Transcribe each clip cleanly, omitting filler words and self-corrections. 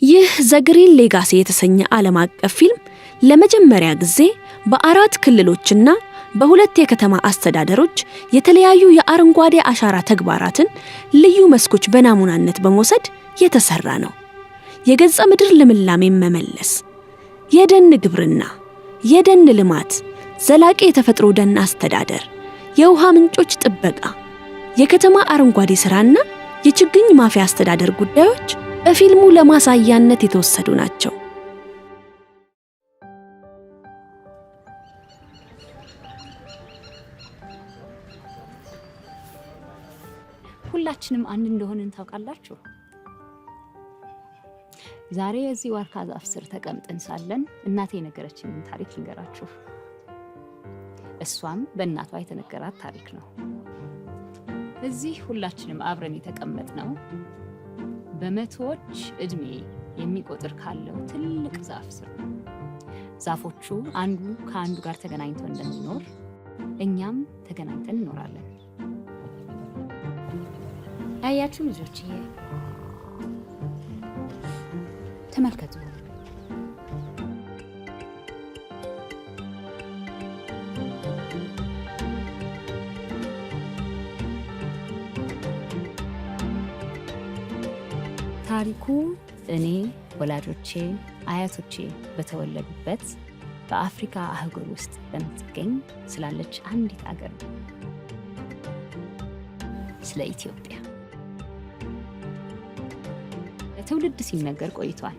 ይህ ዘግሪን ሌጋሲ የተሰኘ ዓለም አቀፍ ፊልም ለመጀመሪያ ጊዜ በአራት ክልሎችና በሁለት የከተማ አስተዳደሮች የተለያዩ የአረንጓዴ አሻራ ተግባራትን ልዩ መስኮች በናሙናነት በመውሰድ የተሰራ ነው። የገጸ ምድር ልምላሜን መመለስ፣ የደን ግብርና፣ የደን ልማት፣ ዘላቂ የተፈጥሮ ደን አስተዳደር፣ የውሃ ምንጮች ጥበቃ፣ የከተማ አረንጓዴ ስራና የችግኝ ማፍያ አስተዳደር ጉዳዮች በፊልሙ ለማሳያነት የተወሰዱ ናቸው። ሁላችንም አንድ እንደሆነን ታውቃላችሁ። ዛሬ እዚህ ዋርካ ዛፍ ስር ተቀምጠን ሳለን እናቴ የነገረችንን ታሪክ ልንገራችሁ። እሷም በእናቷ የተነገራት ታሪክ ነው። እዚህ ሁላችንም አብረን የተቀመጥነው በመቶዎች እድሜ የሚቆጥር ካለው ትልቅ ዛፍ ስር ነው። ዛፎቹ አንዱ ከአንዱ ጋር ተገናኝቶ እንደሚኖር እኛም ተገናኝተን እንኖራለን። አያችሁ ልጆችዬ፣ ተመልከቱ። ታሪኩ እኔ ወላጆቼ አያቶቼ በተወለዱበት በአፍሪካ አህጉር ውስጥ በምትገኝ ስላለች አንዲት አገር ነው፣ ስለ ኢትዮጵያ። ለትውልድ ሲነገር ቆይቷል።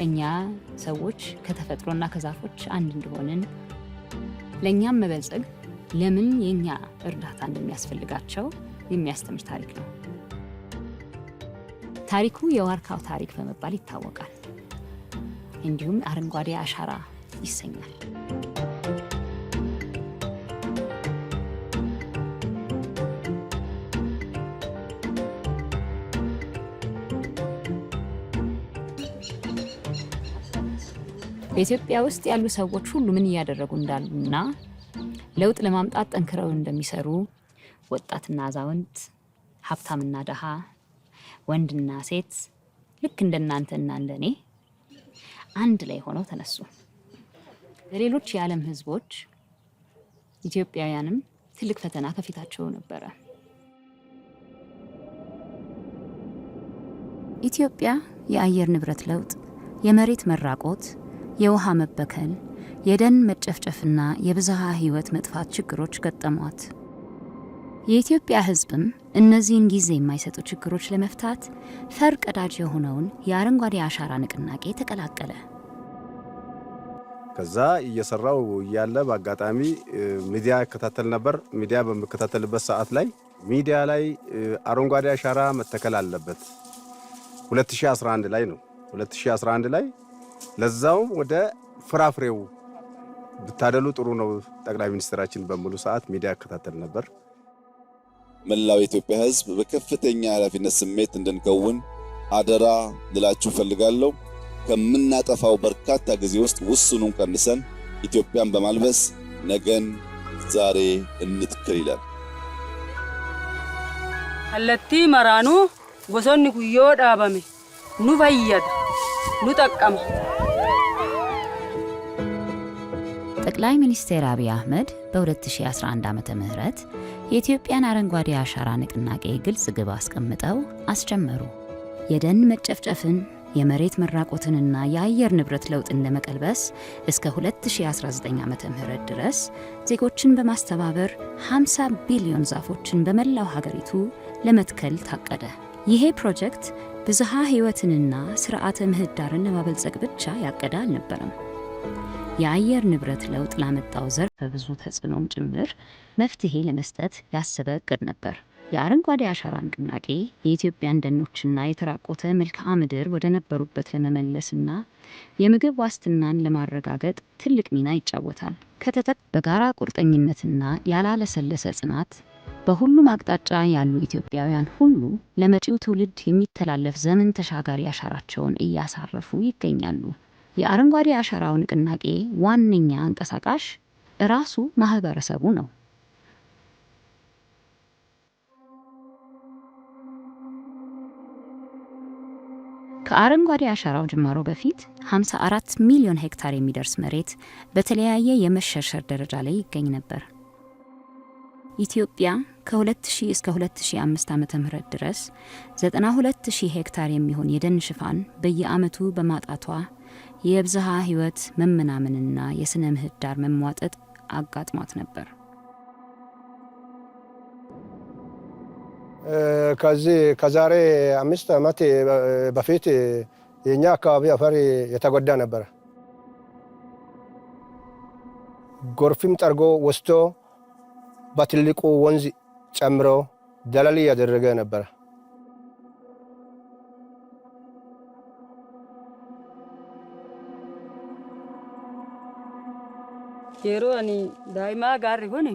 እኛ ሰዎች ከተፈጥሮና ከዛፎች አንድ እንደሆንን፣ ለእኛም መበልጸግ ለምን የኛ እርዳታ እንደሚያስፈልጋቸው የሚያስተምር ታሪክ ነው። ታሪኩ የዋርካው ታሪክ በመባል ይታወቃል። እንዲሁም አረንጓዴ አሻራ ይሰኛል። በኢትዮጵያ ውስጥ ያሉ ሰዎች ሁሉ ምን እያደረጉ እንዳሉና ለውጥ ለማምጣት ጠንክረው እንደሚሰሩ፣ ወጣትና አዛውንት፣ ሀብታምና ደሃ፣ ወንድና ሴት ልክ እንደናንተና እንደኔ አንድ ላይ ሆነው ተነሱ። ለሌሎች የዓለም ህዝቦች ኢትዮጵያውያንም ትልቅ ፈተና ከፊታቸው ነበረ። ኢትዮጵያ የአየር ንብረት ለውጥ፣ የመሬት መራቆት፣ የውሃ መበከል፣ የደን መጨፍጨፍና የብዝሃ ህይወት መጥፋት ችግሮች ገጠሟት። የኢትዮጵያ ህዝብም እነዚህን ጊዜ የማይሰጡ ችግሮች ለመፍታት ፈር ቀዳጅ የሆነውን የአረንጓዴ አሻራ ንቅናቄ ተቀላቀለ። ከዛ እየሰራው ያለ በአጋጣሚ ሚዲያ እከታተል ነበር። ሚዲያ በመከታተልበት ሰዓት ላይ ሚዲያ ላይ አረንጓዴ አሻራ መተከል አለበት 2011 ላይ ነው። 2011 ላይ ለዛውም ወደ ፍራፍሬው ብታደሉ ጥሩ ነው ጠቅላይ ሚኒስትራችን በሙሉ ሰዓት ሚዲያ እከታተል ነበር። መላው የኢትዮጵያ ህዝብ በከፍተኛ ኃላፊነት ስሜት እንድንከውን አደራ ልላችሁ ፈልጋለሁ። ከምናጠፋው በርካታ ጊዜ ውስጥ ውስኑን ቀንሰን ኢትዮጵያን በማልበስ ነገን ዛሬ እንትክል ይላል። አለቲ መራኑ ጎሶኒ ጉዮ ዳባሜ ኑ ፈየደ ኑ ጠቀመ። ጠቅላይ ሚኒስትር አብይ አህመድ በ2011 ዓመተ ምህረት የኢትዮጵያን አረንጓዴ አሻራ ንቅናቄ ግልጽ ግብ አስቀምጠው አስጀመሩ። የደን መጨፍጨፍን፣ የመሬት መራቆትንና የአየር ንብረት ለውጥን ለመቀልበስ እስከ 2019 ዓመተ ምህረት ድረስ ዜጎችን በማስተባበር 50 ቢሊዮን ዛፎችን በመላው ሀገሪቱ ለመትከል ታቀደ። ይሄ ፕሮጀክት ብዝሃ ህይወትንና ስርዓተ ምህዳርን ለማበልጸግ ብቻ ያቀደ አልነበረም። የአየር ንብረት ለውጥ ላመጣው ዘርፈ ብዙ ተጽዕኖም ጭምር መፍትሄ ለመስጠት ያሰበ እቅድ ነበር። የአረንጓዴ አሻራ ንቅናቄ የኢትዮጵያን ደኖችና የተራቆተ መልክዓ ምድር ወደ ነበሩበት ለመመለስና የምግብ ዋስትናን ለማረጋገጥ ትልቅ ሚና ይጫወታል። በጋራ ቁርጠኝነትና ያላለሰለሰ ጽናት በሁሉም አቅጣጫ ያሉ ኢትዮጵያውያን ሁሉ ለመጪው ትውልድ የሚተላለፍ ዘመን ተሻጋሪ አሻራቸውን እያሳረፉ ይገኛሉ። የአረንጓዴ አሻራው ንቅናቄ ዋነኛ አንቀሳቃሽ ራሱ ማህበረሰቡ ነው። ከአረንጓዴ አሻራው ጅማሮ በፊት 54 ሚሊዮን ሄክታር የሚደርስ መሬት በተለያየ የመሸርሸር ደረጃ ላይ ይገኝ ነበር። ኢትዮጵያ ከ2000 እስከ 2005 ዓመተ ምህረት ድረስ 92000 ሄክታር የሚሆን የደን ሽፋን በየዓመቱ በማጣቷ የብዝሃ ሕይወት መመናመንና የስነ ምህዳር መሟጠጥ አጋጥሟት ነበር። ከዛሬ 5 ዓመት በፊት የኛ አካባቢ አፈር የተጎዳ ነበር። ጎርፍም ጠርጎ ወስዶ በትልቁ ወንዝ ጨምሮ ደለል ያደረገ ነበር። የሮ አኒ ዳይማ ጋር ሆነ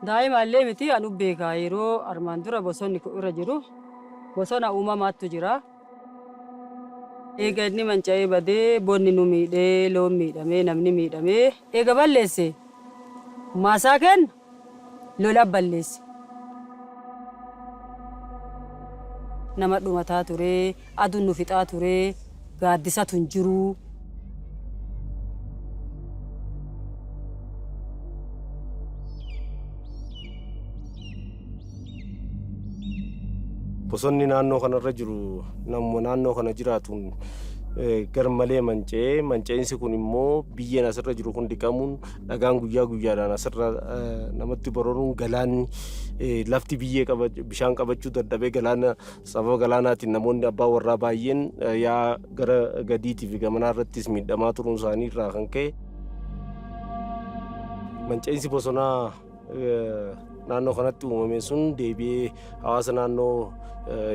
ዳይማ ለምቲ አኑ ቤካ የሮ አርማንዱራ ቦሶኒ ኩራ ጅሩ ቦሶና ኡማማቱ ጅራ ኤገኒ መንጫይ በዴ ቦኒ ኑሚዴ ሎሚዳሜ ነምኒ ሚዳሜ ኤገባለሴ ማሳከን ሎላ ባለሴ nama dhumataa ture aduun nu fixaa ture gaaddisatu hin jiru. Bosonni naannoo kanarra jiru namuma naannoo kana jiraatuun garmalee manca'insi kun immoo biyyeen asirra jiru kun dhiqamuun dhagaan guyyaa guyyaadhaan asirra namatti bororuun galaanni lafti biyyee bishaan qabachuu dadhabee galaana sababa galaanaatiin namoonni abbaa warraa baay'een yaa gara gadiitiif gamanaa irrattis miidhamaa turuun isaanii irraa kan ka'e manca'insi bosonaa naannoo kanatti uumame sun deebi'ee hawaasa naannoo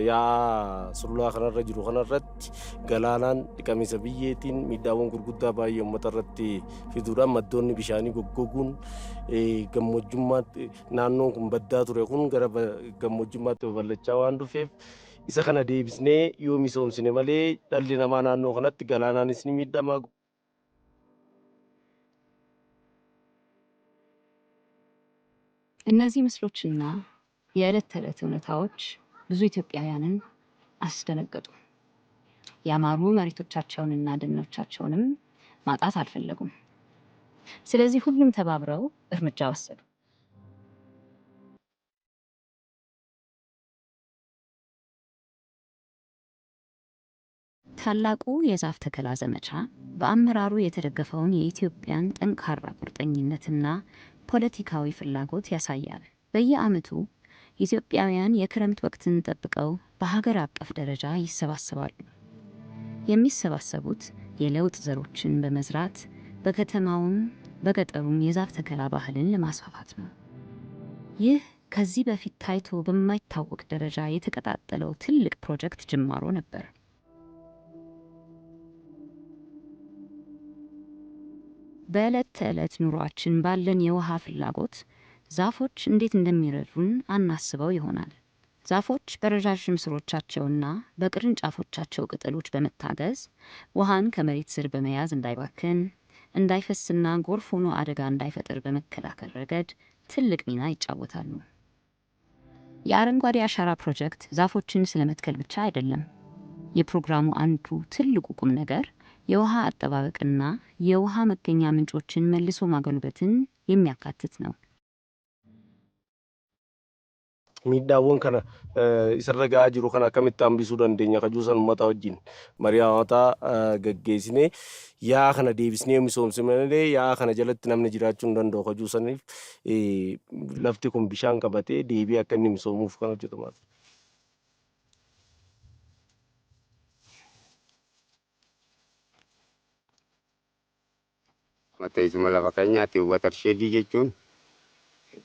yaa sululaa kanarra jiru kanarratti galaanaan dhiqamisa biyyeetiin miidhaawwan gurguddaa baay'ee uummata irratti fiduudhaan maddoonni bishaanii goggoguun gammojjummaatti naannoon kun baddaa ture kun gara gammojjummaatti babal'achaa waan dhufeef isa kana deebisnee yoo misoomsine malee dhalli namaa naannoo kanatti galaanaanis ni miidhama. እነዚህ ምስሎችና የዕለት ተዕለት እውነታዎች ብዙ ኢትዮጵያውያንን አስደነገጡ። ያማሩ መሬቶቻቸውንና ደኖቻቸውንም ማጣት አልፈለጉም። ስለዚህ ሁሉም ተባብረው እርምጃ ወሰዱ። ታላቁ የዛፍ ተከላ ዘመቻ በአመራሩ የተደገፈውን የኢትዮጵያን ጠንካራ ቁርጠኝነትና ፖለቲካዊ ፍላጎት ያሳያል። በየዓመቱ ኢትዮጵያውያን የክረምት ወቅትን ጠብቀው በሀገር አቀፍ ደረጃ ይሰባሰባሉ። የሚሰባሰቡት የለውጥ ዘሮችን በመዝራት በከተማውም በገጠሩም የዛፍ ተከላ ባህልን ለማስፋፋት ነው። ይህ ከዚህ በፊት ታይቶ በማይታወቅ ደረጃ የተቀጣጠለው ትልቅ ፕሮጀክት ጅማሮ ነበር። በዕለት ተዕለት ኑሯችን ባለን የውሃ ፍላጎት ዛፎች እንዴት እንደሚረዱን አናስበው ይሆናል። ዛፎች በረዣዥም ስሮቻቸውና በቅርንጫፎቻቸው ቅጠሎች በመታገዝ ውሃን ከመሬት ስር በመያዝ እንዳይባክን፣ እንዳይፈስና ጎርፍ ሆኖ አደጋ እንዳይፈጥር በመከላከል ረገድ ትልቅ ሚና ይጫወታሉ። የአረንጓዴ አሻራ ፕሮጀክት ዛፎችን ስለመትከል ብቻ አይደለም። የፕሮግራሙ አንዱ ትልቁ ቁም ነገር የውሃ አጠባበቅና የውሃ መገኛ ምንጮችን መልሶ ማጎልበትን የሚያካትት ነው። miidhaawwan kana isarra ga'aa jiru kana akkamitti hambisuu dandeenya kajuusan uummata wajjin marii hawaataa gaggeessine yaa kana deebisnee misoomsine malee yaa kana jalatti namni jiraachuu hin danda'u kajuusaniif lafti kun bishaan qabatee deebii akka inni misoomuuf kan hojjetamaa ture. Teessuma lafa keenyaatti watersheedii jechuun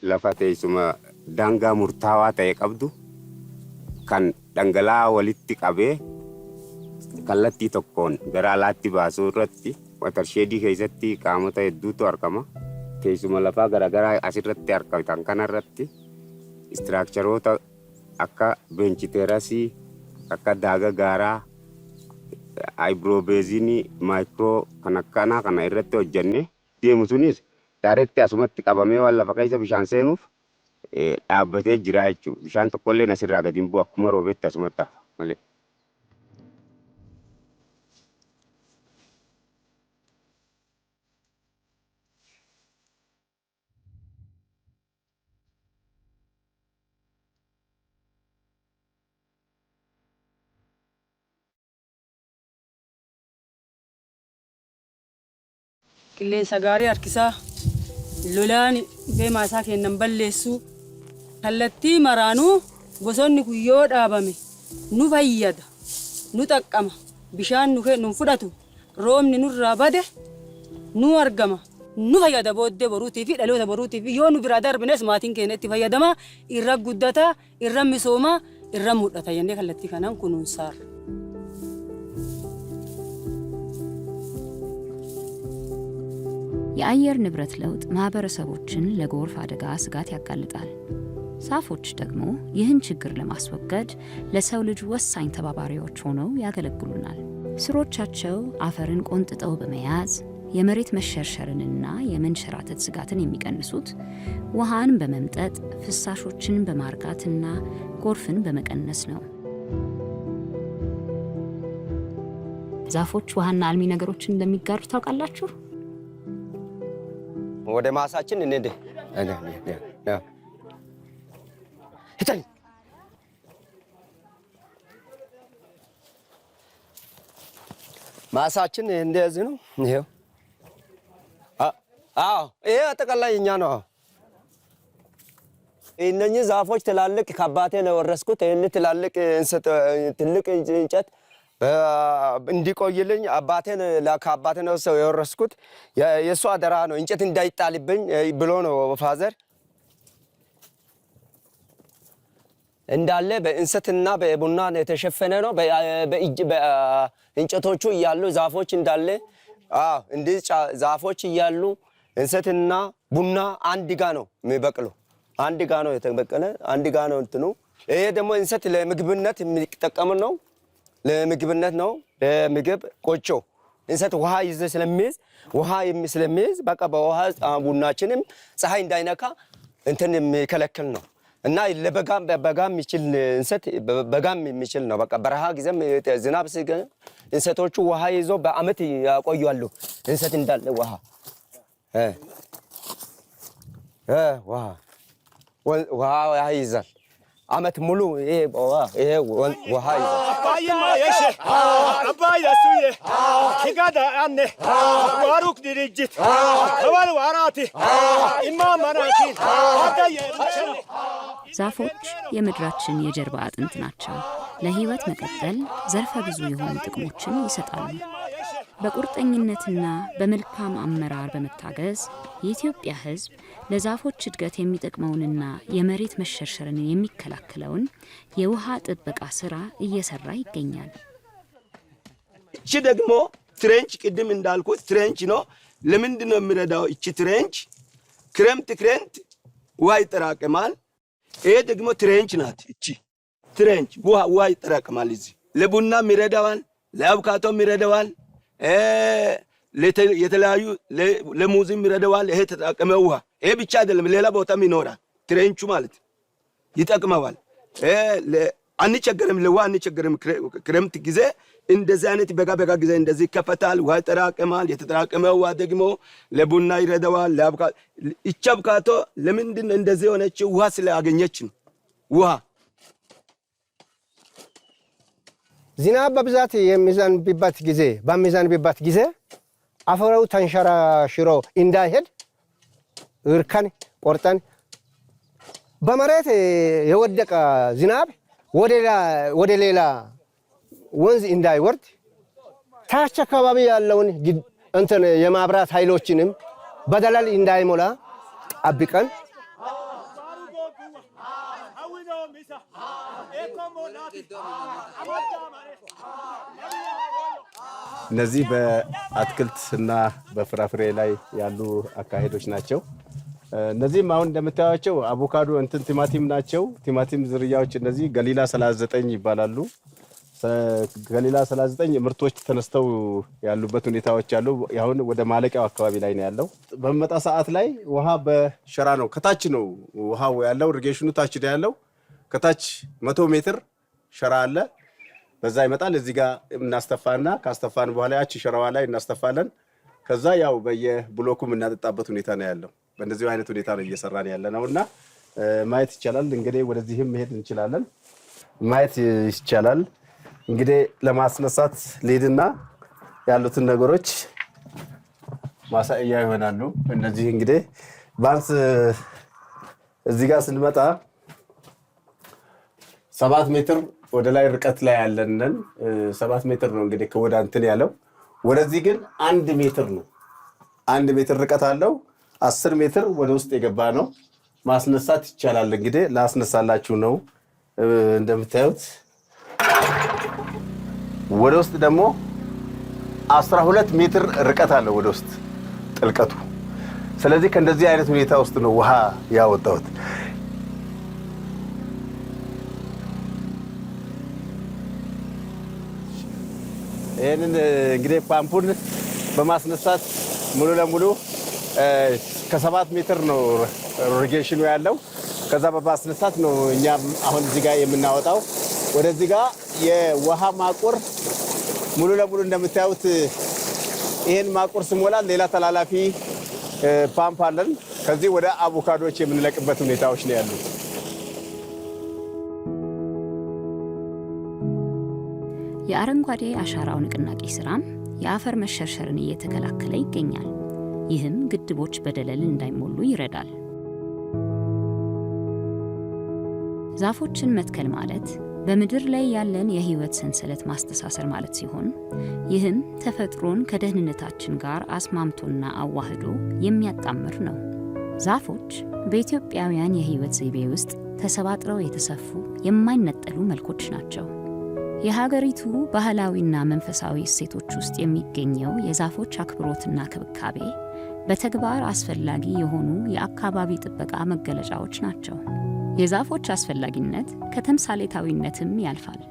lafa teessuma daangaa murtaawaa ta'e qabdu kan dhangala'aa walitti qabee kallattii tokkoon gara alaatti baasuu irratti watersheedii keessatti qaamota hedduutu argama. Teessuma lafaa garaagaraa asirratti argaman kanarratti istiraakcharoota akka beenchiteerasii, akka daaga gaaraa, aayibiroobeezinii, maayikiroo kan akkanaa kana irratti hojjenne deemu sunis daaretti asumatti qabamee waan lafa keessa bishaan seenuuf dhaabbatee jira jechuudha. Bishaan tokkollee asirraa gadi hin bu'u akkuma roobetti asumatti hafa malee. qilleensa gaarii harkisaa lolaan beemaasaa kennan balleessuu kallattii maraanuu bosonni kun yoo dhaabame nu fayyada nu xaqqama bishaan nu fudhatu roobni nurraa bade nu argama nu fayyada booddee boruutii fi dhaloota boruutii fi yoo nu biraa darbines maatiin keenya itti fayyadama irra guddata irra misooma irra mul'ata jennee kallattii kanaan kunuunsaar. የአየር ንብረት ለውጥ ማህበረሰቦችን ለጎርፍ አደጋ ስጋት ያጋልጣል። ዛፎች ደግሞ ይህን ችግር ለማስወገድ ለሰው ልጅ ወሳኝ ተባባሪዎች ሆነው ያገለግሉናል። ስሮቻቸው አፈርን ቆንጥጠው በመያዝ የመሬት መሸርሸርንና የመንሸራተት ስጋትን የሚቀንሱት ውሃን በመምጠጥ ፍሳሾችን በማርጋትና ጎርፍን በመቀነስ ነው። ዛፎች ውሃና አልሚ ነገሮችን እንደሚጋሩ ታውቃላችሁ? ወደ ማሳችን እንደ ማሳችን እንደዚህ ነው። ይሄው ይሄ አጠቃላይ እኛ ነው። እነኚህ ዛፎች ትላልቅ ከአባቴ ነው የወረስኩት። ይሄን ትላልቅ ትልቅ እንጨት እንዲቆይልኝ ከአባቴ ነው የወረስኩት። የእሱ አደራ ነው እንጨት እንዳይጣልብኝ ብሎ ነው ፋዘር እንዳለ በእንሰትና በቡና የተሸፈነ ነው። በእንጨቶቹ እያሉ ዛፎች እንዳለ እንዲህ ዛፎች እያሉ እንሰትና ቡና አንድ ጋ ነው የሚበቅለው። አንድ ጋ ነው የተበቀለ፣ አንድ ጋ ነው እንትኑ። ይሄ ደግሞ እንሰት ለምግብነት የሚጠቀም ነው። ለምግብነት ነው። ለምግብ ቆጮ እንሰት ውሃ ይዘ ስለሚይዝ በቃ በውሃ ቡናችንም ፀሐይ እንዳይነካ እንትን የሚከለክል ነው እና በጋም የሚችል እንሰት በጋም የሚችል ነው። በቃ በረሃ ጊዜም ዝናብ ሲገኝ እንሰቶቹ ውሃ ይዞ በአመት ያቆያሉ። እንሰት እንዳለ ውሃ ይይዛል አመት ሙሉ። ይሄ ውሃ ይዛል። አባይ ያሱዬ ኪጋዳ አነ ዋሩክ ድርጅት ተባል ዋራቲ ኢማማናቲ አዳየ ዛፎች የምድራችን የጀርባ አጥንት ናቸው። ለህይወት መቀጠል ዘርፈ ብዙ የሆኑ ጥቅሞችን ይሰጣሉ። በቁርጠኝነትና በመልካም አመራር በመታገዝ የኢትዮጵያ ህዝብ ለዛፎች እድገት የሚጠቅመውንና የመሬት መሸርሸርን የሚከላከለውን የውሃ ጥበቃ ስራ እየሰራ ይገኛል። እቺ ደግሞ ትሬንች ቅድም እንዳልኩት ትሬንች ነው። ለምንድን ነው የሚረዳው? እቺ ትሬንች ክረምት ውሃ ይጠራቀማል። ይሄ ደግሞ ትሬንች ናት። እቺ ትሬንች ውሃ ይጠራቀማል። እዚህ ለቡናም ይረዳዋል፣ ለአቮካዶም ይረዳዋል፣ የተለያዩ ለሙዝም ይረዳዋል። ይሄ ተጠራቀመ ውሃ ይሄ ብቻ አይደለም፣ ሌላ ቦታም ይኖራል። ትሬንቹ ማለት ይጠቅመዋል። አንቸገርም፣ ለውሃ አንቸገርም። ክረምት ጊዜ እንደዚህ አይነት በጋ ጊዜ እንደዚህ ይከፈታል፣ ውሃ ይጠራቀማል። የተጠራቀመ ውሃ ደግሞ ለቡና ይረዳዋል፣ ለአቮካዶ። እቺ አቮካዶ ለምንድን ነው እንደዚህ የሆነችው? ውሃ ስለአገኘች ነው። ውሃ ዝናብ በብዛት በሚዘንብበት ጊዜ አፈሩ ተንሸራሽሮ እንዳይሄድ እርከን ቆርጠን በመሬት የወደቀ ዝናብ ወደ ሌላ ወንዝ እንዳይወርድ ታች አካባቢ ያለውን እንትን የማብራት ኃይሎችንም በደለል እንዳይሞላ አብቀን እነዚህ በአትክልትና በፍራፍሬ ላይ ያሉ አካሄዶች ናቸው። እነዚህም አሁን እንደምታዩቸው አቮካዶ ቲማቲም ናቸው። ቲማቲም ዝርያዎች እነዚህ ገሊላ 39 ይባላሉ። ገሊላ 39 ምርቶች ተነስተው ያሉበት ሁኔታዎች አሉ። አሁን ወደ ማለቂያው አካባቢ ላይ ነው ያለው። በመጣ ሰዓት ላይ ውሃ በሸራ ነው፣ ከታች ነው ውሃው ያለው። ኢሪጌሽኑ ታች ነው ያለው። ከታች 100 ሜትር ሸራ አለ። በዛ ይመጣል። እዚህ ጋር እናስተፋና ካስተፋን በኋላ ያቺ ሸራዋ ላይ እናስተፋለን። ከዛ ያው በየብሎኩ እናጠጣበት ሁኔታ ነው ያለው። በእንደዚህ አይነት ሁኔታ ነው እየሰራን ያለነውና ማየት ይቻላል። እንግዲህ ወደዚህም መሄድ እንችላለን፣ ማየት ይቻላል። እንግዲህ ለማስነሳት ሊድና ያሉትን ነገሮች ማሳያ ይሆናሉ። እነዚህ እንግዲህ ባንስ እዚህ ጋር ስንመጣ 7 ሜትር ወደ ላይ ርቀት ላይ ያለንን 7 ሜትር ነው እንግዲህ ከወደ እንትን ያለው። ወደዚህ ግን 1 ሜትር ነው። 1 ሜትር ርቀት አለው። 10 ሜትር ወደ ውስጥ የገባ ነው። ማስነሳት ይቻላል። እንግዲህ ላስነሳላችሁ ነው። እንደምታዩት ወደ ውስጥ ደግሞ 12 ሜትር ርቀት አለው ወደ ውስጥ ጥልቀቱ። ስለዚህ ከእንደዚህ አይነት ሁኔታ ውስጥ ነው ውሃ ያወጣሁት። ይህንን እንግዲህ ፓምፑን በማስነሳት ሙሉ ለሙሉ ከ7 ሜትር ነው ኢሪጌሽኑ ያለው። ከዛ በማስነሳት ነው እኛም አሁን እዚህ ጋር የምናወጣው። ወደዚህ ጋር የውሃ ማቆር ሙሉ ለሙሉ እንደምታዩት ይሄን ማቆር ስሞላ ሌላ ተላላፊ ፓምፕ አለን። ከዚህ ወደ አቮካዶዎች የምንለቅበት ሁኔታዎች ነው ያሉት። የአረንጓዴ አሻራው ንቅናቄ ስራም የአፈር መሸርሸርን እየተከላከለ ይገኛል። ይህም ግድቦች በደለል እንዳይሞሉ ይረዳል። ዛፎችን መትከል ማለት በምድር ላይ ያለን የህይወት ሰንሰለት ማስተሳሰር ማለት ሲሆን ይህም ተፈጥሮን ከደህንነታችን ጋር አስማምቶና አዋህዶ የሚያጣምር ነው። ዛፎች በኢትዮጵያውያን የህይወት ዘይቤ ውስጥ ተሰባጥረው የተሰፉ የማይነጠሉ መልኮች ናቸው። የሀገሪቱ ባህላዊና መንፈሳዊ እሴቶች ውስጥ የሚገኘው የዛፎች አክብሮትና ክብካቤ በተግባር አስፈላጊ የሆኑ የአካባቢ ጥበቃ መገለጫዎች ናቸው። የዛፎች አስፈላጊነት ከተምሳሌታዊነትም ያልፋል።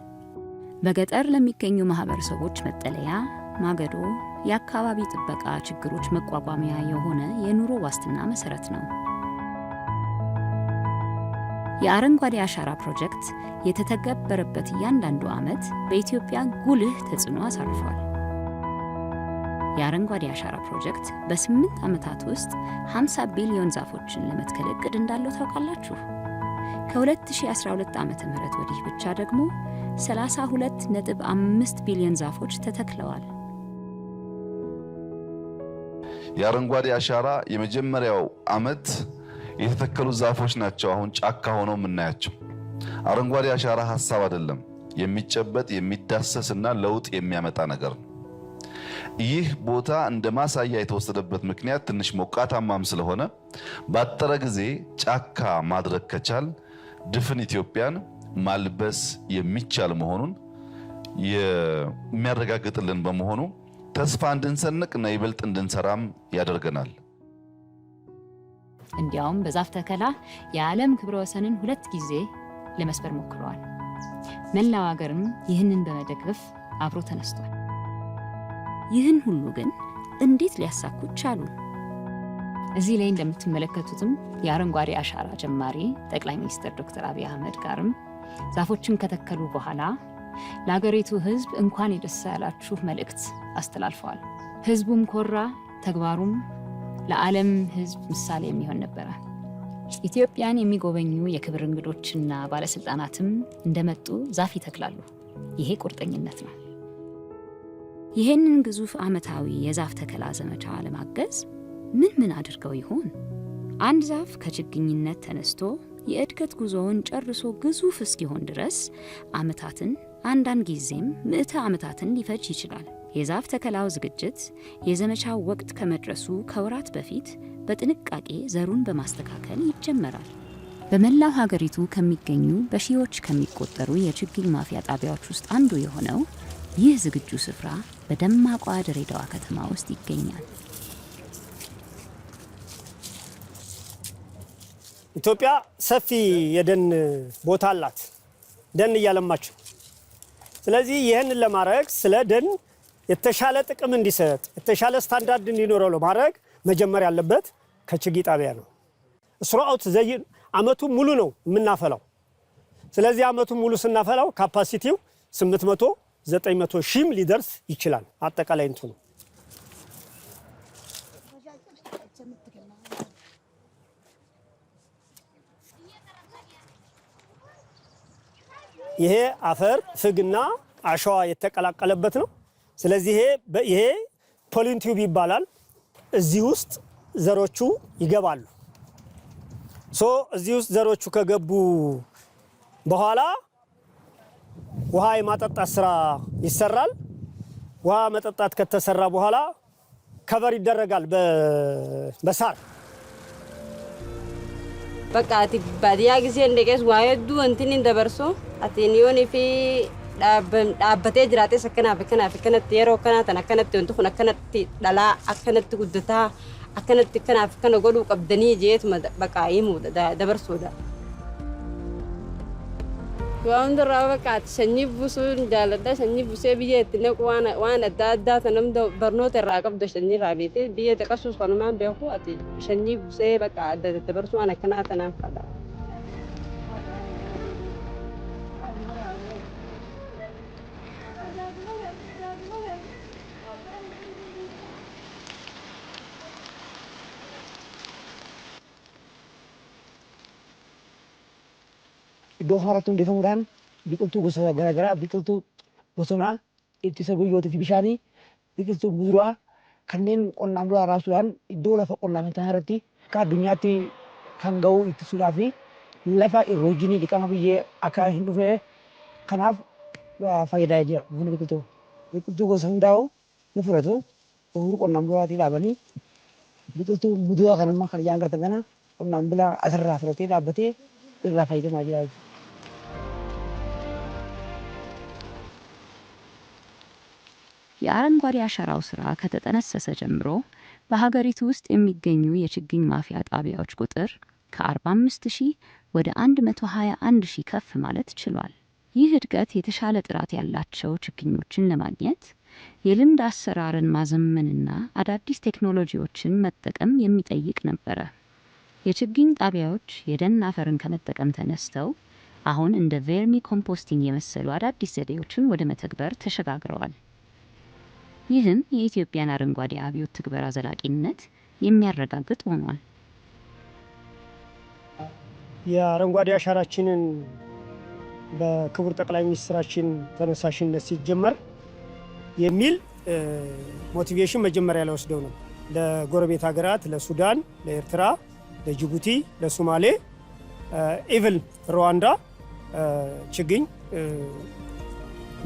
በገጠር ለሚገኙ ማህበረሰቦች መጠለያ፣ ማገዶ፣ የአካባቢ ጥበቃ ችግሮች መቋቋሚያ የሆነ የኑሮ ዋስትና መሰረት ነው። የአረንጓዴ አሻራ ፕሮጀክት የተተገበረበት እያንዳንዱ ዓመት በኢትዮጵያ ጉልህ ተጽዕኖ አሳርፏል። የአረንጓዴ አሻራ ፕሮጀክት በ8 ዓመታት ውስጥ 50 ቢሊዮን ዛፎችን ለመትከል እቅድ እንዳለው ታውቃላችሁ? ከ2012 ዓ.ም ወዲህ ብቻ ደግሞ 32.5 ቢሊዮን ዛፎች ተተክለዋል። የአረንጓዴ አሻራ የመጀመሪያው ዓመት የተተከሉ ዛፎች ናቸው አሁን ጫካ ሆነው የምናያቸው። አረንጓዴ አሻራ ሐሳብ አይደለም፣ የሚጨበጥ የሚዳሰስና ለውጥ የሚያመጣ ነገር ነው። ይህ ቦታ እንደ ማሳያ የተወሰደበት ምክንያት ትንሽ ሞቃታማም ስለሆነ ባጠረ ጊዜ ጫካ ማድረግ ከቻል ድፍን ኢትዮጵያን ማልበስ የሚቻል መሆኑን የሚያረጋግጥልን በመሆኑ ተስፋ እንድንሰንቅና ይበልጥ እንድንሰራም ያደርገናል። እንዲያውም በዛፍ ተከላ የዓለም ክብረ ወሰንን 2 ጊዜ ለመስበር ሞክረዋል። መላው ሀገርም ይህንን በመደገፍ አብሮ ተነስቷል። ይህን ሁሉ ግን እንዴት ሊያሳኩ ቻሉ? እዚህ ላይ እንደምትመለከቱትም የአረንጓዴ አሻራ ጀማሪ ጠቅላይ ሚኒስትር ዶክተር አብይ አህመድ ጋርም ዛፎችን ከተከሉ በኋላ ለሀገሪቱ ሕዝብ እንኳን የደስ ያላችሁ መልእክት አስተላልፈዋል። ሕዝቡም ኮራ፣ ተግባሩም ለዓለም ሕዝብ ምሳሌ የሚሆን ነበረ። ኢትዮጵያን የሚጎበኙ የክብር እንግዶችና ባለስልጣናትም እንደመጡ ዛፍ ይተክላሉ። ይሄ ቁርጠኝነት ነው። ይህንን ግዙፍ ዓመታዊ የዛፍ ተከላ ዘመቻ ለማገዝ ምን አድርገው ይሆን? አንድ ዛፍ ከችግኝነት ተነስቶ የእድገት ጉዞውን ጨርሶ ግዙፍ እስኪሆን ድረስ ዓመታትን፣ አንዳንድ ጊዜም ምዕተ ዓመታትን ሊፈጅ ይችላል። የዛፍ ተከላው ዝግጅት የዘመቻው ወቅት ከመድረሱ ከወራት በፊት በጥንቃቄ ዘሩን በማስተካከል ይጀመራል። በመላው ሀገሪቱ ከሚገኙ በሺዎች ከሚቆጠሩ የችግኝ ማፍያ ጣቢያዎች ውስጥ አንዱ የሆነው ይህ ዝግጁ ስፍራ በደማቋ ድሬዳዋ ከተማ ውስጥ ይገኛል። ኢትዮጵያ ሰፊ የደን ቦታ አላት፣ ደን እያለማች። ስለዚህ ይህንን ለማድረግ ስለ ደን የተሻለ ጥቅም እንዲሰጥ የተሻለ ስታንዳርድ እንዲኖረው ለማድረግ መጀመር ያለበት ከችግኝ ጣቢያ ነው። ስራውት ዘይን አመቱ ሙሉ ነው የምናፈላው። ስለዚህ አመቱ ሙሉ ስናፈላው ካፓሲቲው 800-900 ሺህ ሊደርስ ይችላል። አጠቃላይ እንትኑ ይሄ አፈር ፍግና አሸዋ የተቀላቀለበት ነው። ስለዚህ ይሄ ፖሊን ቲዩብ ይባላል። እዚህ ውስጥ ዘሮቹ ይገባሉ። እዚህ ውስጥ ዘሮቹ ከገቡ በኋላ ውሃ የማጠጣት ስራ ይሰራል። ውሃ መጠጣት ከተሰራ በኋላ ከበር ይደረጋል በሳር። በቃ ባዲያ ጊዜ እንደቀስ ዋይዱ እንትን እንደበርሶ አቴኒዮን ፊ ዳበቴ ጅራቴ ሰከናፍ የሮ ከናተን አከነት እንቱ አከነት ዳላ አከነት ጉድታ አከነት ከናፍ ከነጎዱ ቀብደኒ ጄት በቃ ይሙ ደበርሶዳ waan dura baka shanyi busun jalada shanyi buse biye tine wana dada tanam barnote raqab do shanyi rabite biye takasus kanuma be ko ati shanyi buse baka da barsu ana kana tanam fada iddoo haaraatti hundeeffamuudhaan biqiltuu gosa garaagaraa biqiltuu bosonaa ittisa biyyootii fi bishaanii biqiltuu muduraa kanneen qonnaan bulaa raasuudhaan iddoo lafa qonnaa irratti akka addunyaatti kan ga'u ittisuudhaa fi lafa irroojinii dhiqama biyyee akka hin dhufne kanaaf fayyadaa jira. Biqiltuu gosa hundaa'u ni fudhatu. Oomisha qonnaan bulaatii dhaabanii biqiltuu muduraa kan amma kan jaangatan kana qonnaan bulaa asirraa fudhatee dhaabbatee irraa fayyadamaa jira. የአረንጓዴ አሻራው ስራ ከተጠነሰሰ ጀምሮ በሀገሪቱ ውስጥ የሚገኙ የችግኝ ማፍያ ጣቢያዎች ቁጥር ከ45,000 ወደ 121,000 ከፍ ማለት ችሏል። ይህ እድገት የተሻለ ጥራት ያላቸው ችግኞችን ለማግኘት የልምድ አሰራርን ማዘመንና አዳዲስ ቴክኖሎጂዎችን መጠቀም የሚጠይቅ ነበረ። የችግኝ ጣቢያዎች የደን አፈርን ከመጠቀም ተነስተው አሁን እንደ ቨርሚ ኮምፖስቲንግ የመሰሉ አዳዲስ ዘዴዎችን ወደ መተግበር ተሸጋግረዋል። ይህም የኢትዮጵያን አረንጓዴ አብዮት ትግበራ ዘላቂነት የሚያረጋግጥ ሆኗል። የአረንጓዴ አሻራችንን በክቡር ጠቅላይ ሚኒስትራችን ተነሳሽነት ሲጀመር የሚል ሞቲቬሽን መጀመሪያ ላይ ወስደው ነው ለጎረቤት ሀገራት ለሱዳን፣ ለኤርትራ፣ ለጅቡቲ፣ ለሶማሌ ኢቭን ሩዋንዳ ችግኝ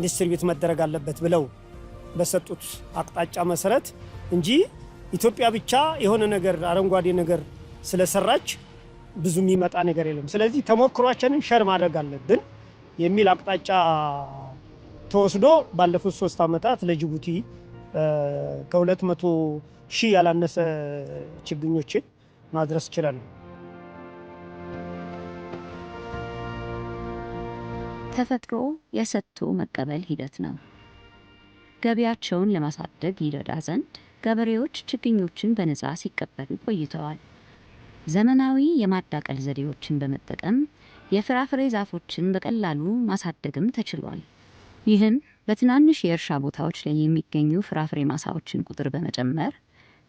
ዲስትሪቢዩት መደረግ አለበት ብለው በሰጡት አቅጣጫ መሰረት እንጂ ኢትዮጵያ ብቻ የሆነ ነገር አረንጓዴ ነገር ስለሰራች ብዙ የሚመጣ ነገር የለም። ስለዚህ ተሞክሯችንን ሸር ማድረግ አለብን የሚል አቅጣጫ ተወስዶ ባለፉት 3 ዓመታት ለጅቡቲ ከ200,000 ያላነሰ ችግኞችን ማድረስ ይችላል። ተፈጥሮ የሰጥቶ መቀበል ሂደት ነው። ገቢያቸውን ለማሳደግ ይረዳ ዘንድ ገበሬዎች ችግኞችን በነፃ ሲቀበሉ ቆይተዋል። ዘመናዊ የማዳቀል ዘዴዎችን በመጠቀም የፍራፍሬ ዛፎችን በቀላሉ ማሳደግም ተችሏል። ይህም በትናንሽ የእርሻ ቦታዎች ላይ የሚገኙ ፍራፍሬ ማሳዎችን ቁጥር በመጨመር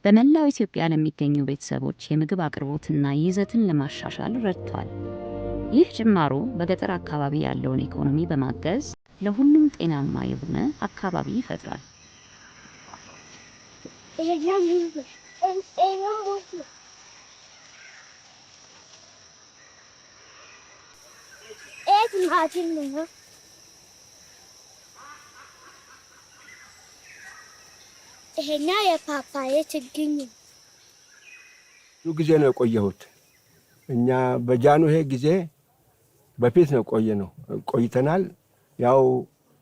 በመላው ኢትዮጵያ ለሚገኙ ቤተሰቦች የምግብ አቅርቦትና ይዘትን ለማሻሻል ረድቷል። ይህ ጅማሮ በገጠር አካባቢ ያለውን ኢኮኖሚ በማገዝ ለሁሉም ጤናማ የሆነ አካባቢ ይፈጥራል። ይሄኛ የፓፓያ ችግኝ ብዙ ጊዜ ነው የቆየሁት። እኛ በጃንሆይ ጊዜ በፊት ነው ቆይተናል። ያው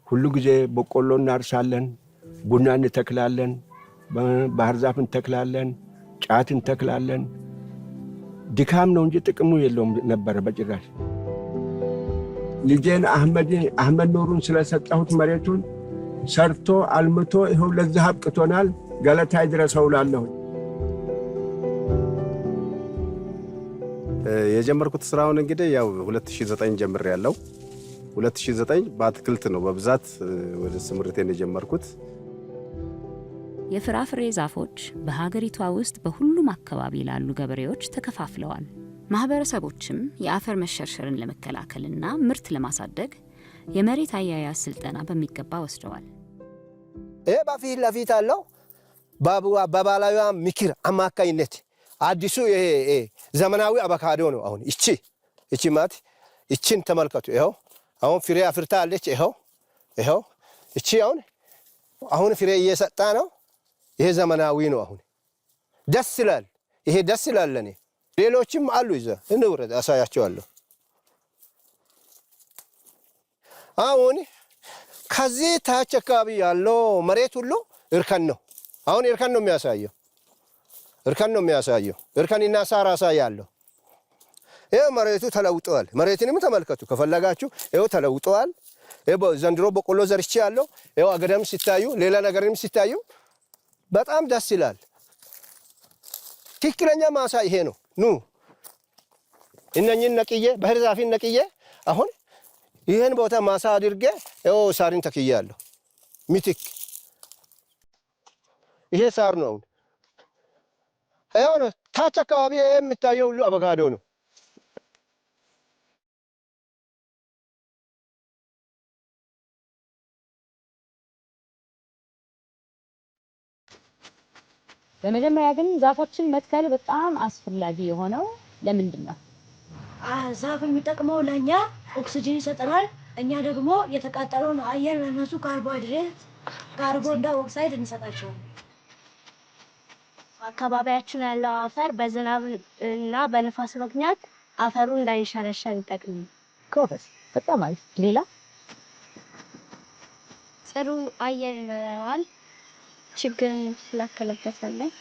ሁሉ ጊዜ በቆሎ እናርሳለን፣ ቡና እንተክላለን፣ ባህር ዛፍ እንተክላለን፣ ጫት እንተክላለን። ድካም ነው እንጂ ጥቅሙ የለውም ነበር በጭራሽ። ልጄን አህመድ ኑሩን ስለሰጠሁት መሬቱን ሰርቶ አልምቶ ይኸው ለዚህ አብቅቶናል። ገለታ ይድረሰው እላለሁ። የጀመርኩት ስራውን እንግዲህ ያው 2009 ጀምሬያለሁ። 2009 በአትክልት ነው በብዛት ወደ ስምርቴን የጀመርኩት። የፍራፍሬ ዛፎች በሀገሪቷ ውስጥ በሁሉም አካባቢ ላሉ ገበሬዎች ተከፋፍለዋል። ማህበረሰቦችም የአፈር መሸርሸርን ለመከላከልና ምርት ለማሳደግ የመሬት አያያዝ ስልጠና በሚገባ ወስደዋል። ይሄ በፊት ለፊት አለው በባላዊ ምክር አማካይነት አዲሱ ዘመናዊ አቮካዶ ነው። አሁን እቺ ማለት እቺን ተመልከቱ። ይሄው አሁን ፍሬ አፍርታለች። ይሄው እቺ አሁን ፍሬ እየሰጣ ነው። ይሄ ዘመናዊ ነው። አሁን ደስ ይላል። ይሄ ደስ ይላል ለኔ። ሌሎችም አሉ ይዘ እንውረድ አሳያቸዋለሁ። አሁን ከዚህ ታች አካባቢ ያለው መሬት ሁሉ እርከን ነው። አሁን እርከን ነው የሚያሳየው። እርከንና ሳር አሳያለሁ። ይሄ መሬቱ ተለውጧል። መሬትንም ተመልከቱ ከፈለጋችሁ። ይሄው ተለውጧል። ዘንድሮ በቆሎ ዘርቼ ያለው ይሄው አገዳም ሲታዩ ሌላ ነገርም ሲታዩ በጣም ደስ ይላል። ትክክለኛ ማሳ ይሄ ነው። ኑ እነኝን ነቅዬ ባህር ዛፍን ነቅዬ አሁን ይሄን ቦታ ማሳ አድርጌ ይሄው ሳርን ተክያለሁ። ሚትክ ይሄ ሳር ነው። ይሄው ታች አካባቢ የምታየው ሁሉ አቮካዶ ነው። በመጀመሪያ ግን ዛፎችን መትከል በጣም አስፈላጊ የሆነው ለምንድን ነው? ዛፍ የሚጠቅመው ለኛ ኦክሲጅን ይሰጠናል። እኛ ደግሞ የተቃጠለውን አየር ለነሱ ካርቦን ዳይኦክሳይድ እንሰጣቸዋለን። አካባቢያችን ያለው አፈር በዝናብ እና በንፋስ ምክንያት አፈሩ እንዳይሸረሸር ይጠቅማል። ኮፈስ በጣም አሪፍ። ሌላ ጥሩ አየር ይኖረዋል። ችግር ስላከለበሰልን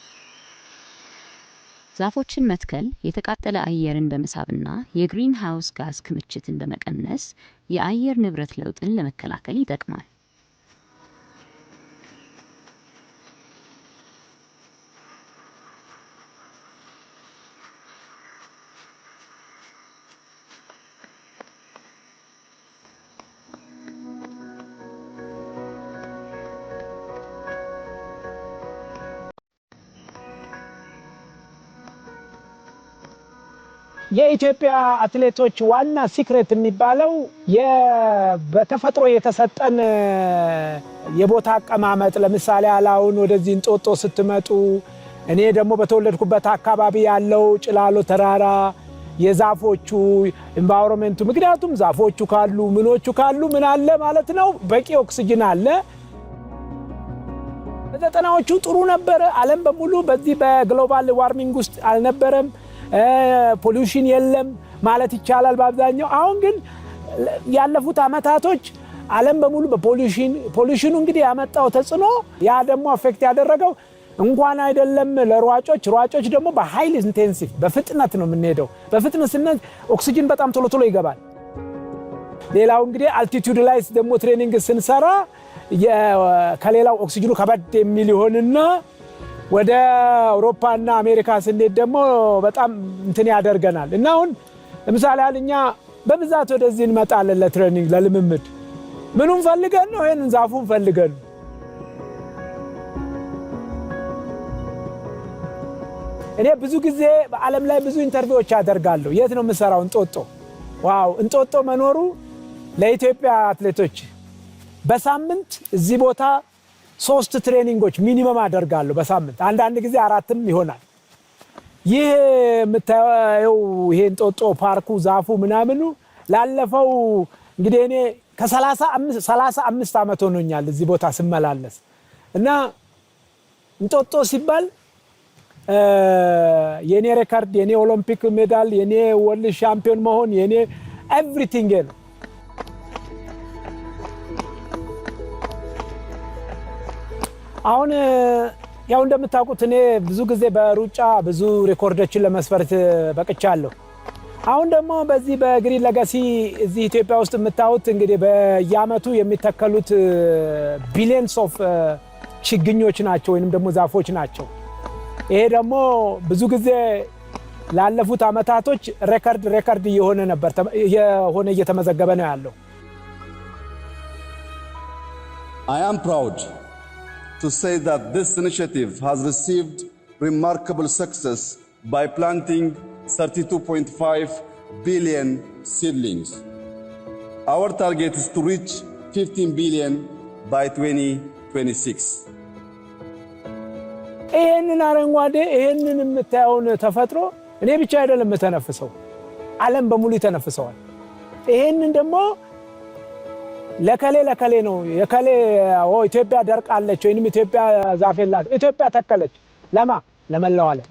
ዛፎችን መትከል የተቃጠለ አየርን በመሳብና የግሪን ሃውስ ጋዝ ክምችትን በመቀነስ የአየር ንብረት ለውጥን ለመከላከል ይጠቅማል። የኢትዮጵያ አትሌቶች ዋና ሲክሬት የሚባለው በተፈጥሮ የተሰጠን የቦታ አቀማመጥ። ለምሳሌ አላውን ወደዚህ እንጦጦ ስትመጡ፣ እኔ ደግሞ በተወለድኩበት አካባቢ ያለው ጭላሎ ተራራ የዛፎቹ ኢንቫይሮንመንቱ፣ ምክንያቱም ዛፎቹ ካሉ ምኖቹ ካሉ ምን አለ ማለት ነው፣ በቂ ኦክሲጅን አለ። በዘጠናዎቹ ጥሩ ነበረ። ዓለም በሙሉ በዚህ በግሎባል ዋርሚንግ ውስጥ አልነበረም። ፖሊዩሽን የለም ማለት ይቻላል በአብዛኛው። አሁን ግን ያለፉት አመታቶች ዓለም በሙሉ ፖሊዩሽኑ እንግዲህ ያመጣው ተጽዕኖ፣ ያ ደግሞ አፌክት ያደረገው እንኳን አይደለም ለሯጮች ደግሞ በሃይሊ ኢንቴንሲቭ በፍጥነት ነው የምንሄደው። በፍጥነት ስንነት ኦክሲጅን በጣም ቶሎ ይገባል። ሌላው እንግዲህ አልቲቲዩድ ላይ ደግሞ ትሬኒንግ ስንሰራ ከሌላው ኦክሲጅኑ ከበድ የሚል ይሆንና ወደ አውሮፓና አሜሪካ ስንሄድ ደግሞ በጣም እንትን ያደርገናል። እና አሁን ለምሳሌ እኛ በብዛት ወደዚህ እንመጣለን ለትሬኒንግ ለልምምድ። ምኑን ፈልገን ነው? ይሄንን ዛፉን ፈልገን። እኔ ብዙ ጊዜ በዓለም ላይ ብዙ ኢንተርቪዎች አደርጋለሁ። የት ነው የምሰራው? እንጦጦ። ዋው! እንጦጦ መኖሩ ለኢትዮጵያ አትሌቶች በሳምንት እዚህ ቦታ 3 ትሬኒንጎች ሚኒመም አደርጋለሁ በሳምንት። አንዳንድ ጊዜ 4ም ይሆናል። ይህ የምታየው ይሄ እንጦጦ ፓርኩ ዛፉ ምናምኑ ላለፈው እንግዲህ እኔ ከ35 ዓመት ሆኖኛል እዚህ ቦታ ስመላለስ እና እንጦጦ ሲባል የኔ ሬከርድ፣ የኔ ኦሎምፒክ ሜዳል፣ የኔ ወርልድ ሻምፒዮን መሆን፣ የኔ ኤቭሪቲንግ ነው። አሁን ያው እንደምታውቁት እኔ ብዙ ጊዜ በሩጫ ብዙ ሬኮርዶችን ለመስፈር በቅቻለሁ። አሁን ደግሞ በዚህ በግሪን ሌጋሲ እዚህ ኢትዮጵያ ውስጥ የምታዩት እንግዲህ በየአመቱ የሚተከሉት ቢሊየንስ ኦፍ ችግኞች ናቸው ወይንም ደግሞ ዛፎች ናቸው። ይሄ ደግሞ ብዙ ጊዜ ላለፉት አመታቶች ሬከርድ እየተመዘገበ ነው ያለው። I am proud to say that this initiative has received remarkable success by planting 32.5 billion seedlings. Our target is to reach 15 billion by 2026. ይሄንን አረንጓዴ ይሄንን የምታዩን ተፈጥሮ እኔ ብቻ አይደለም ተነፍሰው ዓለም በሙሉ ይተነፍሰዋል። ይሄንን ደግሞ ለከሌ ነው የከሌ ኢትዮጵያ ደርቃለች ወይንም ኢትዮጵያ ዛፍ የላት ኢትዮጵያ ተከለች ለመላው ዓለም።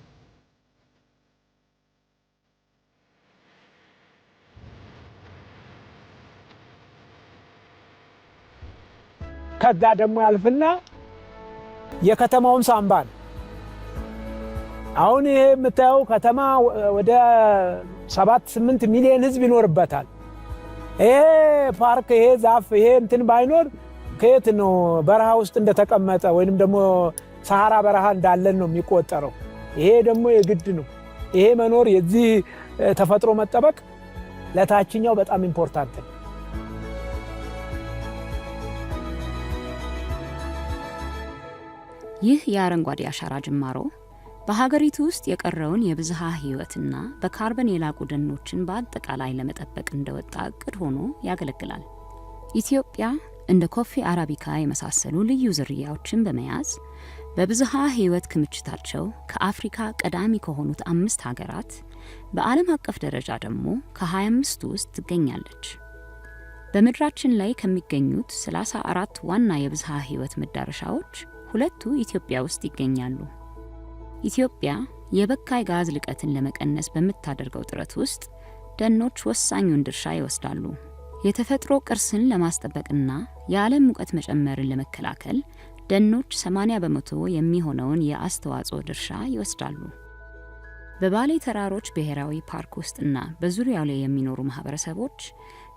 ከዛ ደግሞ ያልፍና የከተማውን ሳምባን አሁን ይሄ የምታየው ከተማ ወደ 7-8 ሚሊዮን ህዝብ ይኖርበታል። ይሄ ፓርክ ይሄ ዛፍ ይሄ እንትን ባይኖር ከየት ነው በረሃ ውስጥ እንደተቀመጠ ወይንም ደግሞ ሰሃራ በረሃ እንዳለን ነው የሚቆጠረው። ይሄ ደግሞ የግድ ነው። ይሄ መኖር የዚህ ተፈጥሮ መጠበቅ ለታችኛው በጣም ኢምፖርታንት ነው። ይህ የአረንጓዴ አሻራ ጅማሮ በሀገሪቱ ውስጥ የቀረውን የብዝሃ ህይወትና በካርበን የላቁ ደኖችን በአጠቃላይ ለመጠበቅ እንደወጣ እቅድ ሆኖ ያገለግላል። ኢትዮጵያ እንደ ኮፊ አራቢካ የመሳሰሉ ልዩ ዝርያዎችን በመያዝ በብዝሃ ህይወት ክምችታቸው ከአፍሪካ ቀዳሚ ከሆኑት 5 ሀገራት በዓለም አቀፍ ደረጃ ደግሞ ከ25 ውስጥ ትገኛለች። በምድራችን ላይ ከሚገኙት 34 ዋና የብዝሃ ህይወት መዳረሻዎች 2ቱ ኢትዮጵያ ውስጥ ይገኛሉ። ኢትዮጵያ የበካይ ጋዝ ልቀትን ለመቀነስ በምታደርገው ጥረት ውስጥ ደኖች ወሳኙን ድርሻ ይወስዳሉ። የተፈጥሮ ቅርስን ለማስጠበቅና የዓለም ሙቀት መጨመርን ለመከላከል ደኖች 80% የሚሆነውን የአስተዋጽኦ ድርሻ ይወስዳሉ። በባሌ ተራሮች ብሔራዊ ፓርክ ውስጥና በዙሪያው ላይ የሚኖሩ ማህበረሰቦች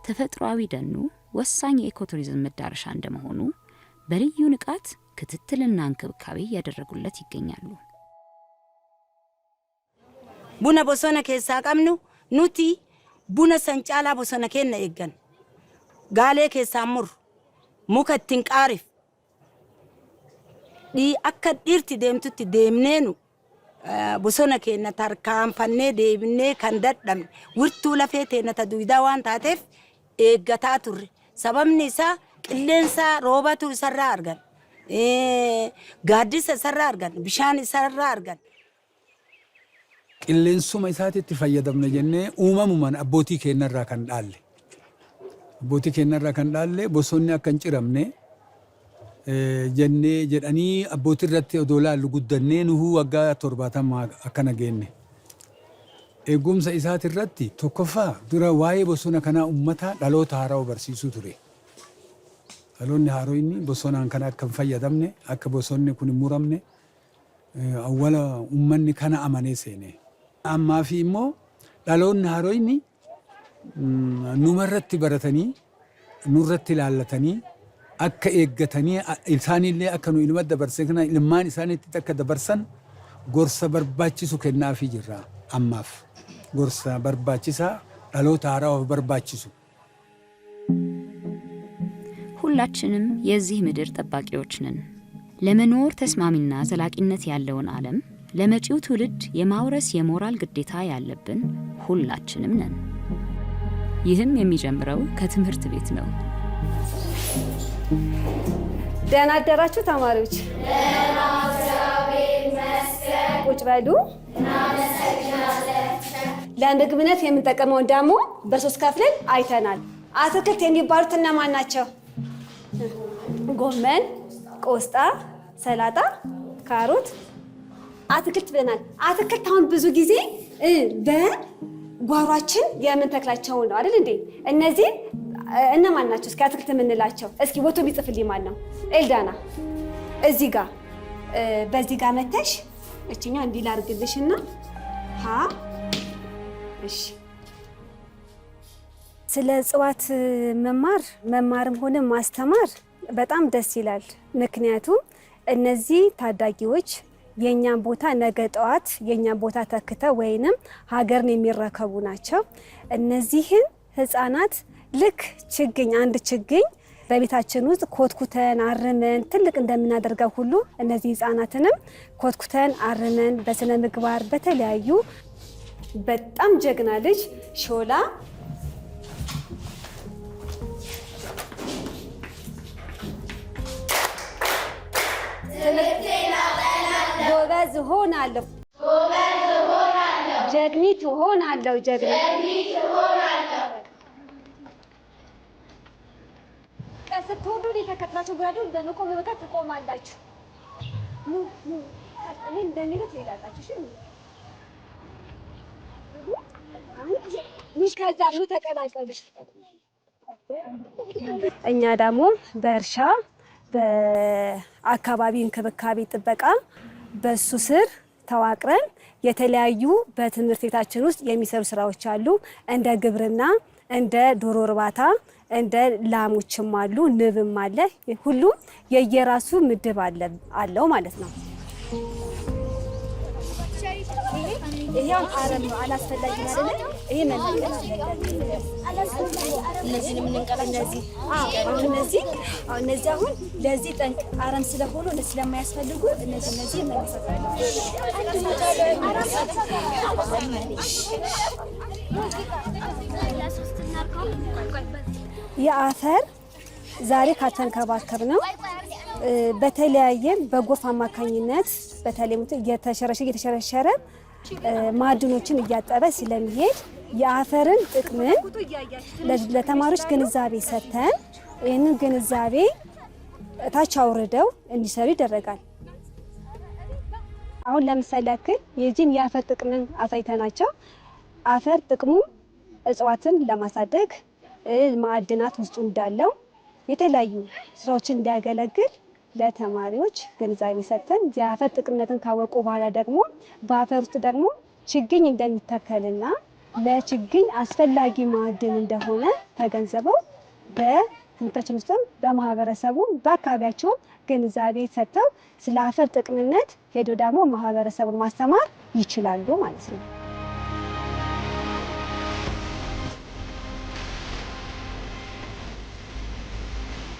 ተፈጥሯዊ ደኑ ወሳኝ የኢኮቱሪዝም መዳረሻ እንደመሆኑ በልዩ ንቃት ክትትልና እንክብካቤ ያደረጉለት ይገኛሉ። ቡና ቦሶነ ኬሳ ቀምኑ ኑቲ ቡና ሰንጫላ ቦሶነ ኬነ ኤገን ጋሌ ኬሳ ሙር ሙከቲን ቃሪፍ ዲ አከ ዲርቲ ደምቱቲ ደምኔኑ ቦሶነ ኬነ ተርካንፈኔ ደብኔ ከንደደም ውርቱ ለፌቴነ ተዱይዳ ዋን ታቴፍ ኤገታ ቱሪ ሰበብኒ ኢሳ ቅሌንሳ ሮባቱ ይሰራ አርገን ጋዲስ ይሰራ አርገን ቢሻን ይሰራ አርገን qilleensuma isaatiitti fayyadamne jennee uumamumaan abbootii keenyarraa kan dhaalle bosonni akka hin ciramne jennee jedhanii abbootii irratti odoo laallu guddannee nuhuu waggaa 70 akkana geenne. Eegumsa isaati irratti tokkoffaa dura waa'ee bosona kanaa uummata dhaloota haaraa barsiisuu ture. Dhaloonni haaroonni bosonaan kana akka hin fayyadamne akka bosonni kun hin muramne awwala uummanni kana amanee seene. Ammaa fi immoo dhaloonni haaroonni numarratti baratanii nurratti ilaallatanii akka eeggatanii isaanillee akka nu ilma dabarsan kana ilmaan isaaniitti akka dabarsan gorsa barbaachisu kennaafii jirra. Ammaaf gorsa barbaachisaa dhaloota haaraaf barbaachisu. ሁላችንም የዚህ ምድር ጠባቂዎች ነን። ለመኖር ተስማሚና ዘላቂነት ያለውን ዓለም ለመጪው ትውልድ የማውረስ የሞራል ግዴታ ያለብን ሁላችንም ነን። ይህም የሚጀምረው ከትምህርት ቤት ነው። ደህና አደራችሁ ተማሪዎች። ቁጭ በሉ። ለምግብነት የምንጠቀመውን ደግሞ በ3 ከፍለን አይተናል። አትክልት የሚባሉት እነማን ናቸው? ጎመን፣ ቆስጣ፣ ሰላጣ፣ ካሮት አትክልት ብለናል። አትክልት አሁን ብዙ ጊዜ በጓሯችን የምንተክላቸው ነው አይደል እንዴ? እነዚህ እነማን ናቸው? እስኪ አትክልት የምንላቸው እስኪ ቦቶ ቢጽፍልኝ ማን ነው? ኤልዳና እዚህ ጋር በዚህ ጋር መተሽ እቺኛ እንዲህ ላድርግልሽና እሺ። ስለ እጽዋት መማርም ሆነ ማስተማር በጣም ደስ ይላል። ምክንያቱም እነዚህ ታዳጊዎች የኛን ቦታ ነገ ጠዋት የኛን ቦታ ተክተው ወይንም ሀገርን የሚረከቡ ናቸው። እነዚህን ህፃናት ልክ ችግኝ አንድ ችግኝ በቤታችን ውስጥ ኮትኩተን አርመን ትልቅ እንደምናደርገው ሁሉ እነዚህ ህፃናትንም ኮትኩተን አርመን በስነ ምግባር በተለያዩ በጣም ጀግና ልጅ ሾላ ጎበዝ ጎበዝ ሆናለሁ ጀግኒት ሆናለሁ ጀግኒት ሆናለሁ ስትወዱ የተከታችሁ ጋር እንደነቆም በቃ ትቆማላችሁ እኔ እንደሚሉት ይላጣችሁ እሺ ከዛሉ ተቀላቀልሽ እኛ ደግሞ በእርሻ በአካባቢ እንክብካቤ ጥበቃ በሱ ስር ተዋቅረን የተለያዩ በትምህርት ቤታችን ውስጥ የሚሰሩ ስራዎች አሉ እንደ ግብርና እንደ ዶሮ እርባታ እንደ ላሞችም አሉ ንብም አለ ሁሉም የየራሱ ምድብ አለው ማለት ነው ይሄው አረም አላስፈላጊ አይደለም ይሄ መነቀል እነዚህ ምን እንቀላል እነዚህ አሁን ለዚህ ጠንቅ አረም ስለሆኑ ስለማያስፈልጉ እነዚህ መነሳሳሉ የአፈር ዛሬ ካተንከባከብ ነው በተለያየ በጎርፍ አማካኝነት በተለይ እየተሸረሸረ ማዕድኖችን እያጠበ ስለሚሄድ የአፈርን ጥቅምን ለተማሪዎች ግንዛቤ ሰጥተን ይህንን ግንዛቤ ታች አውርደው እንዲሰሩ ይደረጋል። አሁን ለምሳሌ ያክል የዚህን የአፈር ጥቅምን አሳይተናቸው አፈር ጥቅሙ እጽዋትን ለማሳደግ ማዕድናት ውስጡ እንዳለው የተለያዩ ስራዎችን እንዲያገለግል ለተማሪዎች ግንዛቤ ሰጥተን የአፈር ጥቅምነትን ካወቁ በኋላ ደግሞ በአፈር ውስጥ ደግሞ ችግኝ እንደሚተከልና ለችግኝ አስፈላጊ ማዕድን እንደሆነ ተገንዝበው በትምህርታችን ውስጥም በማህበረሰቡ በአካባቢያቸው ግንዛቤ ሰጥተው ስለ አፈር ጥቅምነት ሄዶ ደግሞ ማህበረሰቡን ማስተማር ይችላሉ ማለት ነው።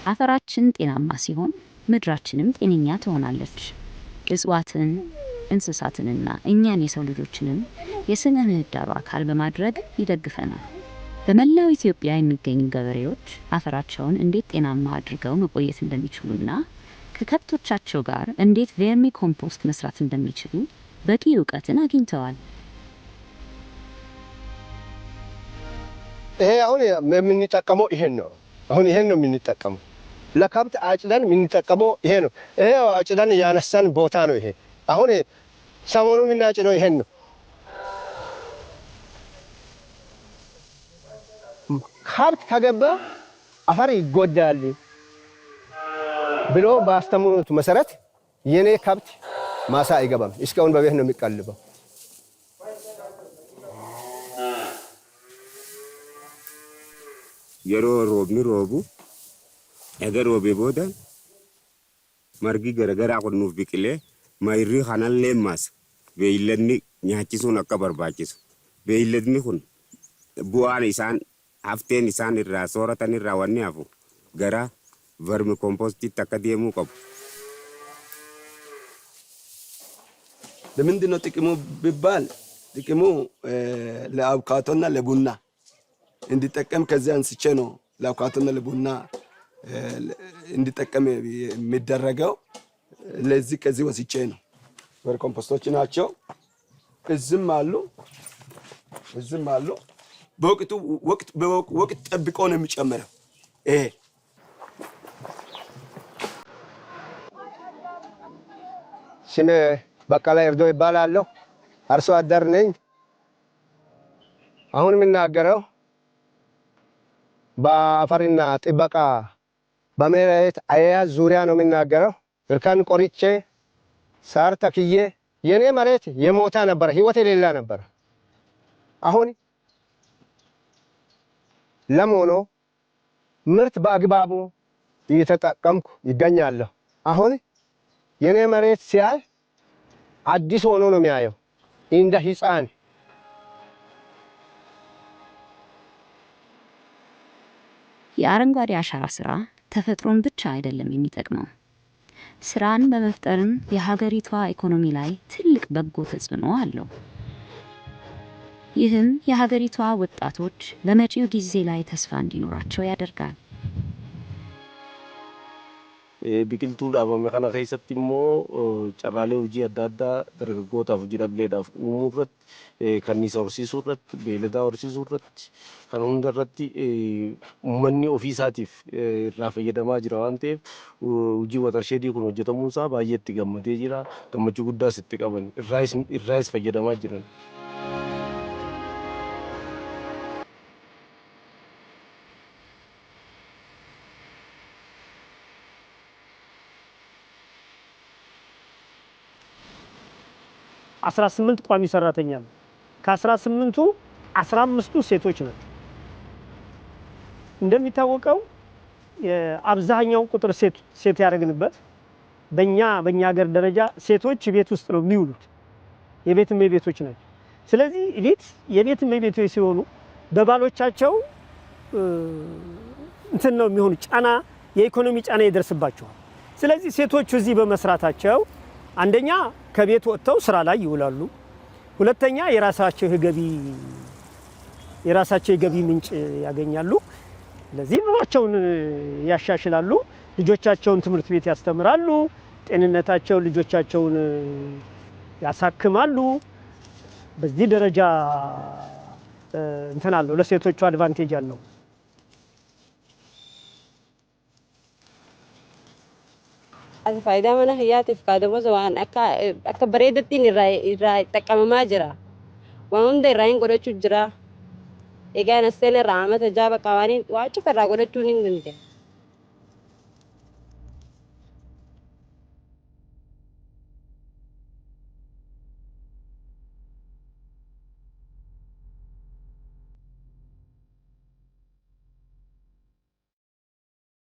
አፈራችን ጤናማ ሲሆን ምድራችንም ጤነኛ ትሆናለች። እጽዋትን፣ እንስሳትንና እኛን የሰው ልጆችንም የስነ ምህዳሩ አካል በማድረግ ይደግፈናል። በመላው ኢትዮጵያ የሚገኙ ገበሬዎች አፈራቸውን እንዴት ጤናማ አድርገው መቆየት እንደሚችሉና ከከብቶቻቸው ጋር እንዴት ቨርሚ ኮምፖስት መስራት እንደሚችሉ በቂ እውቀትን አግኝተዋል። ይሄ አሁን የምንጠቀመው ይሄን ነው። አሁን ይሄን ነው የምንጠቀመው። ለከብት አጭደን የምንጠቀመው ይሄ ነው። ይሄ አጭደን ያነሳን ቦታ ነው። ይሄ አሁን ሰሞኑን የምናጭደው ይሄን ነው። ከብት ከገባ አፈር ይጎዳል ብሎ ባስተምሩት መሰረት የኔ ከብት ማሳ አይገባም። እስካሁን በቤት ነው የሚቀልበው። የሮ ሮብኒ ሮቡ egar robe boda margi garagara qonnuuf biqile mayri khanan lemas beeyladni nyaachisuun akka barbaachisu beeyladni kun bu'aan isaan hafteen isaan irraa sooratan irraa wanni hafu gara vermi compostitti akka deemuu qabu. ለምንድን ነው ጥቅሙ ቢባል ጥቅሙ ለአቮካዶና ለቡና እንዲጠቀም ከዚህ አንስቼ ነው ለአቮካዶና ለቡና እንዲጠቀም የሚደረገው ለዚህ ከዚህ ወስቼ ነው። ወር ኮምፖስቶች ናቸው። እዝም አሉ በወቅት ጠብቆ ነው የሚጨምረው። ይሄ ስሜ በቀለ እርዶ ይባላለሁ። አርሶ አደር ነኝ። አሁን የምናገረው በአፈርና ጥበቃ በመሬት አያያዝ ዙሪያ ነው የምናገረው። እርከን ቆርጬ ሳር ተክዬ የኔ መሬት የሞታ ነበር፣ ህይወት የሌላ ነበር። አሁን ለም ሆኖ ምርት በአግባቡ እየተጠቀምኩ ይገኛለሁ። አሁን የኔ መሬት ሲያይ አዲስ ሆኖ ነው የሚያየው እንደ ህፃን። የአረንጓዴ አሻራ ስራ ተፈጥሮን ብቻ አይደለም የሚጠቅመው፣ ስራን በመፍጠርም የሀገሪቷ ኢኮኖሚ ላይ ትልቅ በጎ ተጽዕኖ አለው። ይህም የሀገሪቷ ወጣቶች በመጪው ጊዜ ላይ ተስፋ እንዲኖራቸው ያደርጋል። biqiltuu dhaabame kana keessatti immoo carraalee hojii adda addaa dargaggootaaf hojii dhableedhaaf uumuu irratti kanniisa horsiisuu irratti beeladaa horsiisuu irratti kan hunda irratti uummanni ofii isaatiif irraa fayyadamaa jira waan ta'eef hojii watersheedii kun hojjetamuun isaa baay'ee itti gammadee jira gammachuu guddaas itti qaban irraas fayyadamaa jiran. አስራ 18 ቋሚ ሰራተኛ ነው። ከ18ቱ 15ቱ ሴቶች ናቸው። እንደሚታወቀው አብዛኛው ቁጥር ሴት ያደረግንበት በእኛ ሀገር ደረጃ ሴቶች ቤት ውስጥ ነው የሚውሉት። የቤት እመቤቶች ናቸው። ስለዚህ የቤት እመቤቶች ሲሆኑ በባሎቻቸው እንትን ነው የሚሆኑ ጫና የኢኮኖሚ ጫና ይደርስባቸዋል። ስለዚህ ሴቶቹ እዚህ በመስራታቸው አንደኛ ከቤት ወጥተው ስራ ላይ ይውላሉ። ሁለተኛ የራሳቸው የገቢ ምንጭ ያገኛሉ። ለዚህ ኑሯቸውን ያሻሽላሉ። ልጆቻቸውን ትምህርት ቤት ያስተምራሉ። ጤንነታቸው ልጆቻቸውን ያሳክማሉ። በዚህ ደረጃ እንትን አለው ለሴቶቹ አድቫንቴጅ አለው። Faayidaa mana hiyyaatiif kaadamosa waan akka bareedattiin irraa xaqqabamaa jira. Waan hunda irraa hin godhachuu jira. Egaa nasseen irraa amata jaaba qabaanii waan cufa irraa godhachuu hin danda'a.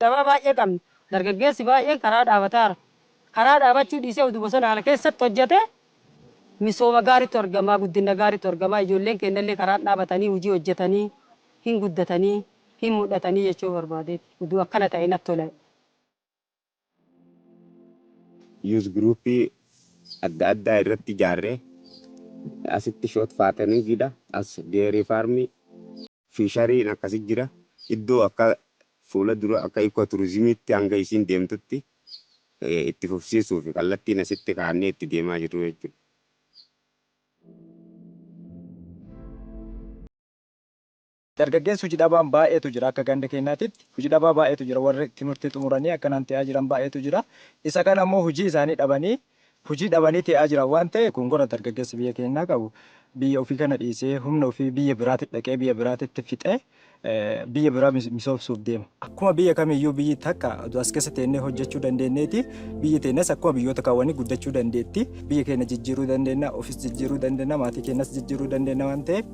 Dabaa baay'ee qabna. Dargaggeessi baay'een karaa dhaabataara. Karaa dhaabachuu dhiisee utuu bosona haala keessatti hojjete misooma gaariitu argamaa, guddina gaariitu argamaa. Ijoolleen keenyallee karaa dhaabatanii hojii hojjetanii hin guddatanii hin mul'atanii jechuu barbaadeeti. Utuu akkana ta'e natti tola. Youth groupii adda addaa irratti ijaarree asitti shoot faatanii jira. As deerii faarmii fiishariin akkasi jira. Iddoo akka fuula dura akka ikooturizimiitti hanga isiin deemtutti itti fufsiisuu fi kallattiin asitti kaa'annee itti deemaa jirru jechuudha. Dargaggeessi hojii dhabaan baay'eetu jira akka ganda keenyaatitti. Hojii dhabaa baay'eetu jira warri timirtii xumuranii akkanaan ta'aa jiran baay'eetu jira. Isa kana ammoo hojii isaanii dhabanii ta'aa jiran waan ta'eef kun gora dargaggeessi biyya keenyaa qabu biyya ofii kana dhiisee humna ofii biyya biraatti dhaqee biyya biraatti fixee biyya biraa misoomsuuf deema. Akkuma biyya kamiyyuu biyyi takka as keessa teennee hojjechuu dandeenyeeti. Biyyi teenyas akkuma biyyoota kaawwanii guddachuu dandeetti. Biyya keenya jijjiiruu dandeenya, ofis jijjiiruu dandeenya, maatii keenyas jijjiiruu dandeenya waan ta'eef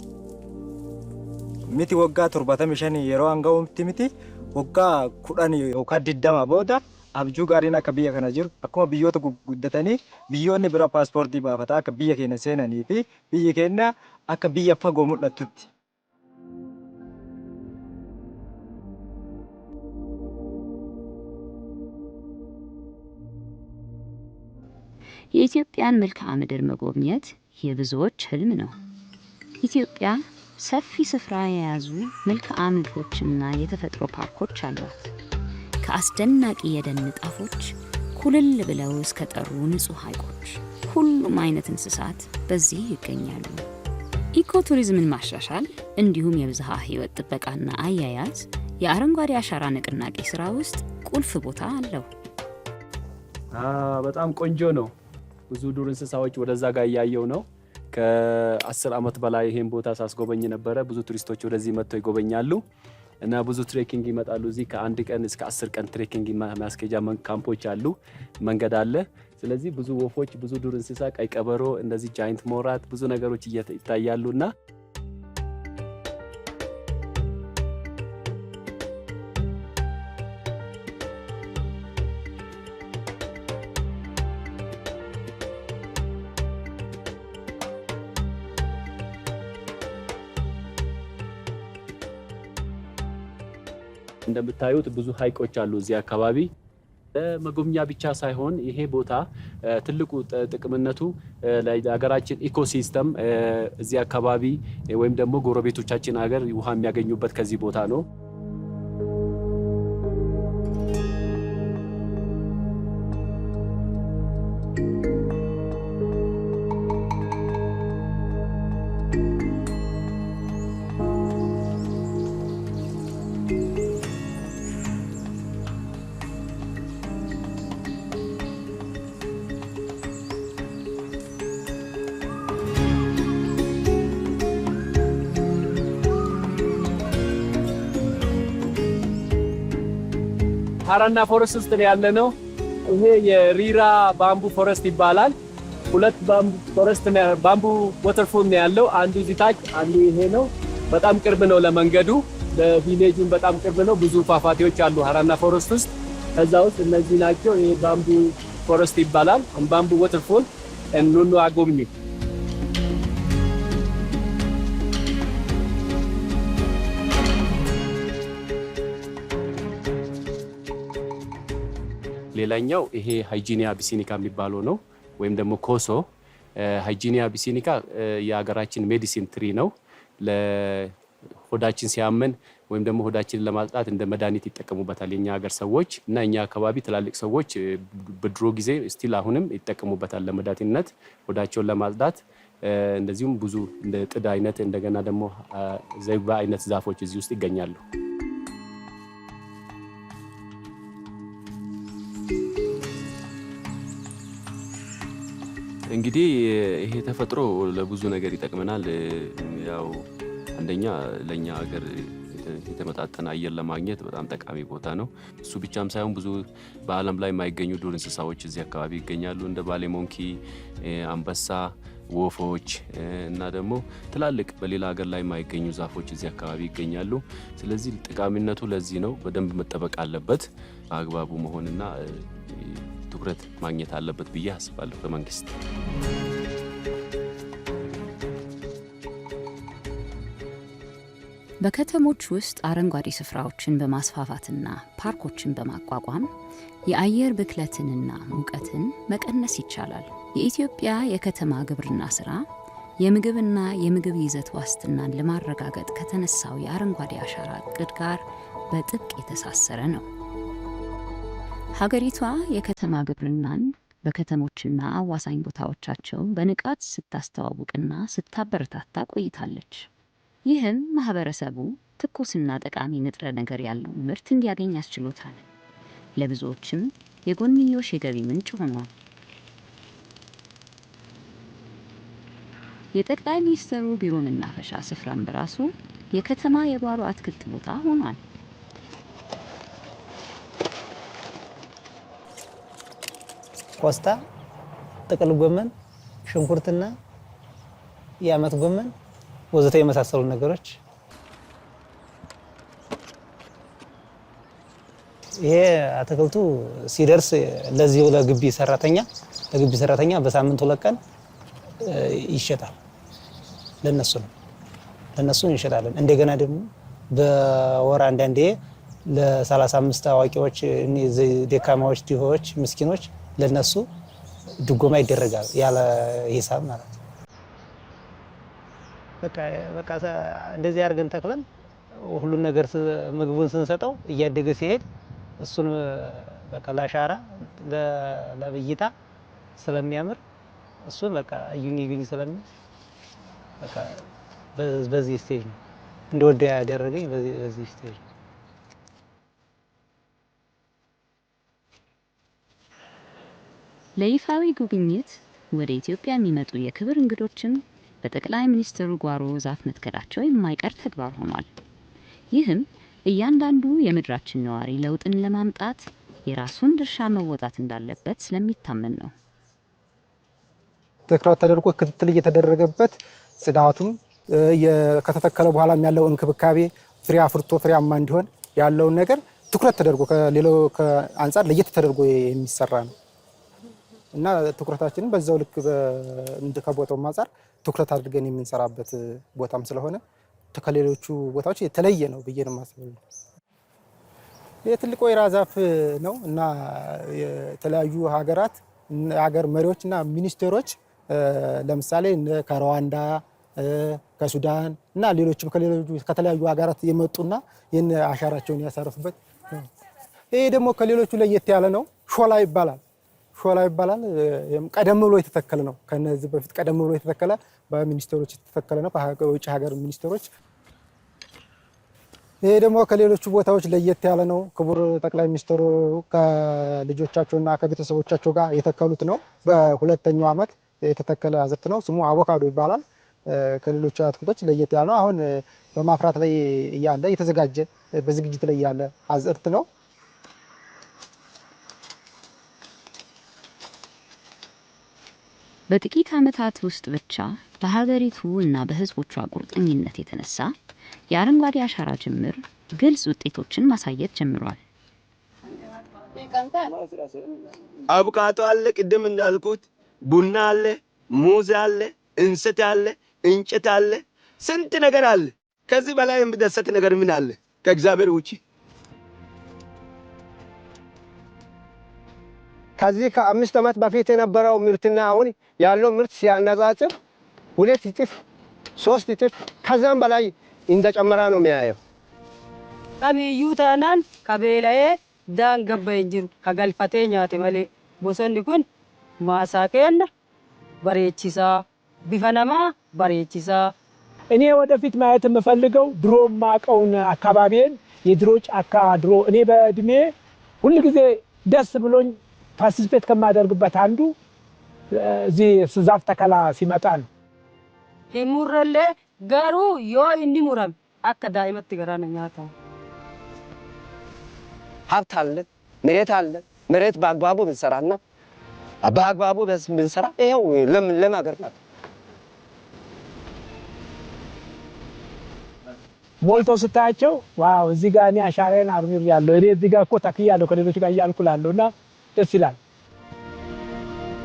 miti waggaa 75 yeroo hanga'uutti miti waggaa 10 yookaan 20 booda abjuu gaariin akka biyya kana jiru akkuma biyyoota guddatanii biyyoonni bira paaspoortii baafataa akka biyya keenya seenanii fi biyyi keenya akka biyya fagoo mul'atutti. የኢትዮጵያን መልክዓ ምድር መጎብኘት የብዙዎች ህልም ነው። ኢትዮጵያ ሰፊ ስፍራ የያዙ መልክዓ ምድሮችና የተፈጥሮ ፓርኮች አሏት። ከአስደናቂ የደን ጣፎች ኩልል ብለው እስከ ጠሩ ንጹህ ሐይቆች ሁሉም አይነት እንስሳት በዚህ ይገኛሉ። ኢኮቱሪዝምን ማሻሻል እንዲሁም የብዝሃ ህይወት ጥበቃና አያያዝ የአረንጓዴ አሻራ ንቅናቄ ስራ ውስጥ ቁልፍ ቦታ አለው። በጣም ቆንጆ ነው። ብዙ ዱር እንስሳዎች ወደዛ ጋር እያየው ነው። ከ10 ዓመት በላይ ይሄን ቦታ ሳስጎበኝ ነበረ። ብዙ ቱሪስቶች ወደዚህ መጥተው ይጎበኛሉ እና ብዙ ትሬኪንግ ይመጣሉ። እዚህ ከአንድ ቀን እስከ 10 ቀን ትሬኪንግ ማስኬጃ ካምፖች አሉ፣ መንገድ አለ። ስለዚህ ብዙ ወፎች፣ ብዙ ዱር እንስሳ፣ ቀይ ቀበሮ፣ እንደዚህ ጃይንት ሞራት፣ ብዙ ነገሮች ይታያሉና እንደምታዩት ብዙ ሐይቆች አሉ እዚህ አካባቢ። መጎብኛ ብቻ ሳይሆን ይሄ ቦታ ትልቁ ጥቅምነቱ ለሀገራችን ኢኮሲስተም እዚህ አካባቢ ወይም ደግሞ ጎረቤቶቻችን ሀገር ውሃ የሚያገኙበት ከዚህ ቦታ ነው። ሀራና ፎረስት ውስጥ ነው ያለነው። ይሄ የሪራ ባምቡ ፎረስት ይባላል። ሁለት ባምቡ ወተርፎል ነው ያለው። አንዱ እዚህ ታች፣ አንዱ ይሄ ነው። በጣም ቅርብ ነው ለመንገዱ፣ ለቪሌጁን በጣም ቅርብ ነው። ብዙ ፏፏቴዎች አሉ ሀራና ፎረስት ውስጥ። ከዛ ውስጥ እነዚህ ናቸው። ይሄ ባምቡ ፎረስት ይባላል። ባምቡ ወተርፎል ኑኑ አጎብኙ። ሌላኛው ይሄ ሃይጂኒያ አቢሲኒካ የሚባለው ነው፣ ወይም ደግሞ ኮሶ። ሃይጂኒያ አቢሲኒካ የሀገራችን ሜዲሲን ትሪ ነው። ለሆዳችን ሲያመን ወይም ደግሞ ሆዳችንን ለማጽዳት እንደ መድኃኒት ይጠቀሙበታል የኛ ሀገር ሰዎች እና እኛ አካባቢ ትላልቅ ሰዎች በድሮ ጊዜ ስቲል አሁንም ይጠቀሙበታል ለመድኃኒትነት ሆዳቸውን ለማጽዳት። እንደዚሁም ብዙ እንደ ጥድ አይነት እንደገና ደግሞ ዘይባ አይነት ዛፎች እዚህ ውስጥ ይገኛሉ። እንግዲህ ይሄ ተፈጥሮ ለብዙ ነገር ይጠቅመናል። ያው አንደኛ ለኛ ሀገር የተመጣጠነ አየር ለማግኘት በጣም ጠቃሚ ቦታ ነው። እሱ ብቻም ሳይሆን ብዙ በዓለም ላይ የማይገኙ ዱር እንስሳዎች እዚህ አካባቢ ይገኛሉ። እንደ ባሌ ሞንኪ፣ አንበሳ፣ ወፎች እና ደግሞ ትላልቅ በሌላ ሀገር ላይ የማይገኙ ዛፎች እዚህ አካባቢ ይገኛሉ። ስለዚህ ጠቃሚነቱ ለዚህ ነው። በደንብ መጠበቅ አለበት። በአግባቡ መሆንና ትኩረት ማግኘት አለበት ብዬ አስባለሁ በመንግስት። በከተሞች ውስጥ አረንጓዴ ስፍራዎችን በማስፋፋትና ፓርኮችን በማቋቋም የአየር ብክለትንና ሙቀትን መቀነስ ይቻላል። የኢትዮጵያ የከተማ ግብርና ስራ የምግብና የምግብ ይዘት ዋስትናን ለማረጋገጥ ከተነሳው የአረንጓዴ አሻራ እቅድ ጋር በጥብቅ የተሳሰረ ነው። ሀገሪቷ የከተማ ግብርናን በከተሞችና አዋሳኝ ቦታዎቻቸው በንቃት ስታስተዋውቅና ስታበረታታ ቆይታለች። ይህም ማህበረሰቡ ትኩስና ጠቃሚ ንጥረ ነገር ያለው ምርት እንዲያገኝ አስችሎታል። ለብዙዎችም የጎንዮሽ የገቢ ምንጭ ሆኗል። የጠቅላይ ሚኒስትሩ ቢሮ መናፈሻ ስፍራን በራሱ የከተማ የጓሮ አትክልት ቦታ ሆኗል። ቆስጣ፣ ጥቅል ጎመን፣ ሽንኩርትና የአመት ጎመን ወዘተ የመሳሰሉ ነገሮች። ይሄ አትክልቱ ሲደርስ ለዚህ ለግቢ ሰራተኛ በሳምንት 2 ቀን ይሸጣል። ለነሱ እንሸጣለን። እንደገና ደግሞ በወር አንዳንዴ ለ35 አዋቂዎች፣ ደካማዎች፣ ድሆች፣ ምስኪኖች ለነሱ ድጎማ ይደረጋል ያለ ሂሳብ ማለት ነው። በቃ እንደዚህ አድርገን ተክለን ሁሉን ነገር ምግቡን ስንሰጠው እያደገ ሲሄድ እሱን በቃ ለአሻራ ለብይታ ስለሚያምር እሱን በቃ እዩኝ ስለሚል በቃ በዚህ ስቴጅ ነው እንደወደ ያደረገኝ በዚህ ስቴጅ ነው። ለይፋዊ ጉብኝት ወደ ኢትዮጵያ የሚመጡ የክብር እንግዶችን በጠቅላይ ሚኒስትሩ ጓሮ ዛፍ መትከላቸው የማይቀር ተግባር ሆኗል። ይህም እያንዳንዱ የምድራችን ነዋሪ ለውጥን ለማምጣት የራሱን ድርሻ መወጣት እንዳለበት ስለሚታመን ነው። ትኩረት ተደርጎ ክትትል እየተደረገበት ጽዳቱም ከተተከለ በኋላ ያለው እንክብካቤ ፍሬ አፍርቶ ፍሬያማ እንዲሆን ያለውን ነገር ትኩረት ተደርጎ ከሌላው አንፃር ለየት ተደርጎ የሚሰራ ነው እና ትኩረታችንን በዛው ልክ ከቦታው አንፃር ትኩረት አድርገን የምንሰራበት ቦታም ስለሆነ ከሌሎቹ ቦታዎች የተለየ ነው ብዬ ነው የማስበው። የትልቅ ወይራ ዛፍ ነው እና የተለያዩ ሀገር መሪዎችና ሚኒስቴሮች ለምሳሌ ከሩዋንዳ ከሱዳን እና ሌሎችም ከተለያዩ ሀገራት የመጡና ይህን አሻራቸውን ያሳረፉበት። ይሄ ደግሞ ከሌሎቹ ለየት ያለ ነው። ሾላ ይባላል። ቀደም ብሎ የተተከለ ነው። ከነዚህ በፊት ቀደም ብሎ የተተከለ በሚኒስቴሮች የተተከለ ነው፣ በውጭ ሀገር ሚኒስቴሮች። ይሄ ደግሞ ከሌሎቹ ቦታዎች ለየት ያለ ነው። ክቡር ጠቅላይ ሚኒስትሩ ከልጆቻቸውና ከቤተሰቦቻቸው ጋር የተከሉት ነው። በሁለተኛው ዓመት የተተከለ አዝርት ነው። ስሙ አቮካዶ ይባላል። ከሌሎች አትክልቶች ለየት ያለ ነው። አሁን በማፍራት ላይ እያለ የተዘጋጀ በዝግጅት ላይ ያለ አዝርት ነው። በጥቂት ዓመታት ውስጥ ብቻ በሀገሪቱ እና በህዝቦቿ ቁርጠኝነት የተነሳ የአረንጓዴ አሻራ ጅምር ግልጽ ውጤቶችን ማሳየት ጀምሯል። አቡካቶ አለ፣ ቅድም እንዳልኩት ቡና አለ፣ ሙዝ አለ፣ እንሰት አለ፣ እንጨት አለ፣ ስንት ነገር አለ። ከዚህ በላይ የሚደሰት ነገር ምን አለ ከእግዚአብሔር ውጪ? ከዚህ ከ5 ዓመት በፊት የነበረው ምርትና አሁን ያለው ምርት ሲያነጻጽር 2 እጥፍ 3 እጥፍ ከዛም በላይ እንደጨመረ ነው የሚያየው። ከሚዩ ታናን ከቤላዬ ዳን ገባይ ጅሩ ከገልፈቴ ኛቴ መሌ ቦሶኒ ኩን ማሳከና በሬቺሳ ቢፈናማ በሬቺሳ እኔ ወደፊት ማየት የምፈልገው ድሮ ማቀውን አካባቢን የድሮ ጫካ ድሮ እኔ በእድሜ ሁሉ ጊዜ ደስ ብሎኝ ፓርቲሲፔት ከማደርግበት አንዱ እዚህ ዛፍ ተከላ ሲመጣ ነው። ሂሙረለ ጋሩ ዮ እንዲ ሙራም አከ ዳይመት ገራነኛታ ሀብት አለ፣ መሬት አለ። መሬት በአግባቡ ብንሰራና በአግባቡ ብንሰራ ይኸው ለምን አገር ናት ሞልቶ ስታያቸው ዋው እዚህ ጋር እኔ አሻራዬን አኑሬያለሁ፣ እኔ እዚህ ጋር እኮ ተክያለሁ ከሌሎች ጋር እያልኩላለሁና ደስ ይላል።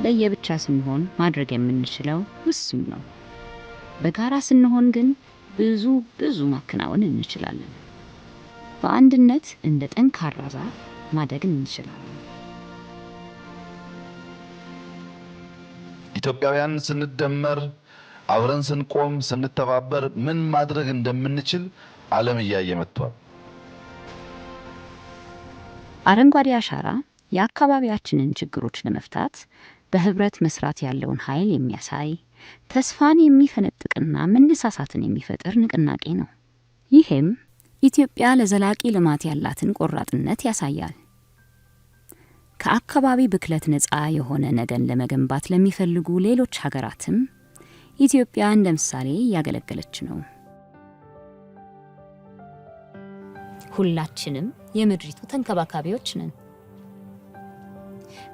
ለየብቻ ስንሆን ማድረግ የምንችለው ውስን ነው። በጋራ ስንሆን ግን ብዙ ማከናወን እንችላለን። በአንድነት እንደ ጠንካራ ዛፍ ማደግ እንችላለን። ኢትዮጵያውያን ስንደመር አብረን ስንቆም ስንተባበር ምን ማድረግ እንደምንችል ዓለም እያየ መጥቷል። አረንጓዴ አሻራ የአካባቢያችንን ችግሮች ለመፍታት በህብረት መስራት ያለውን ኃይል የሚያሳይ ተስፋን የሚፈነጥቅና መነሳሳትን የሚፈጥር ንቅናቄ ነው። ይህም ኢትዮጵያ ለዘላቂ ልማት ያላትን ቆራጥነት ያሳያል። ከአካባቢ ብክለት ነፃ የሆነ ነገን ለመገንባት ለሚፈልጉ ሌሎች ሀገራትም ኢትዮጵያ እንደ ምሳሌ እያገለገለች ነው። ሁላችንም የምድሪቱ ተንከባካቢዎች ነን።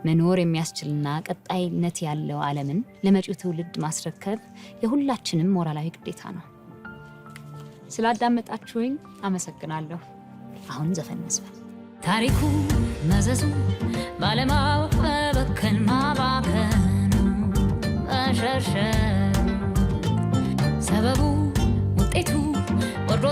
መኖር የሚያስችልና ቀጣይነት ያለው ዓለምን ለመጪው ትውልድ ማስረከብ የሁላችንም ሞራላዊ ግዴታ ነው። ስላዳመጣችሁኝ አመሰግናለሁ። አሁን ዘፈን መስፈን ታሪኩ መዘዙ ባለማወቅ በበከን ማባከኑ መሸርሸር ሰበቡ ውጤቱ ወርዶ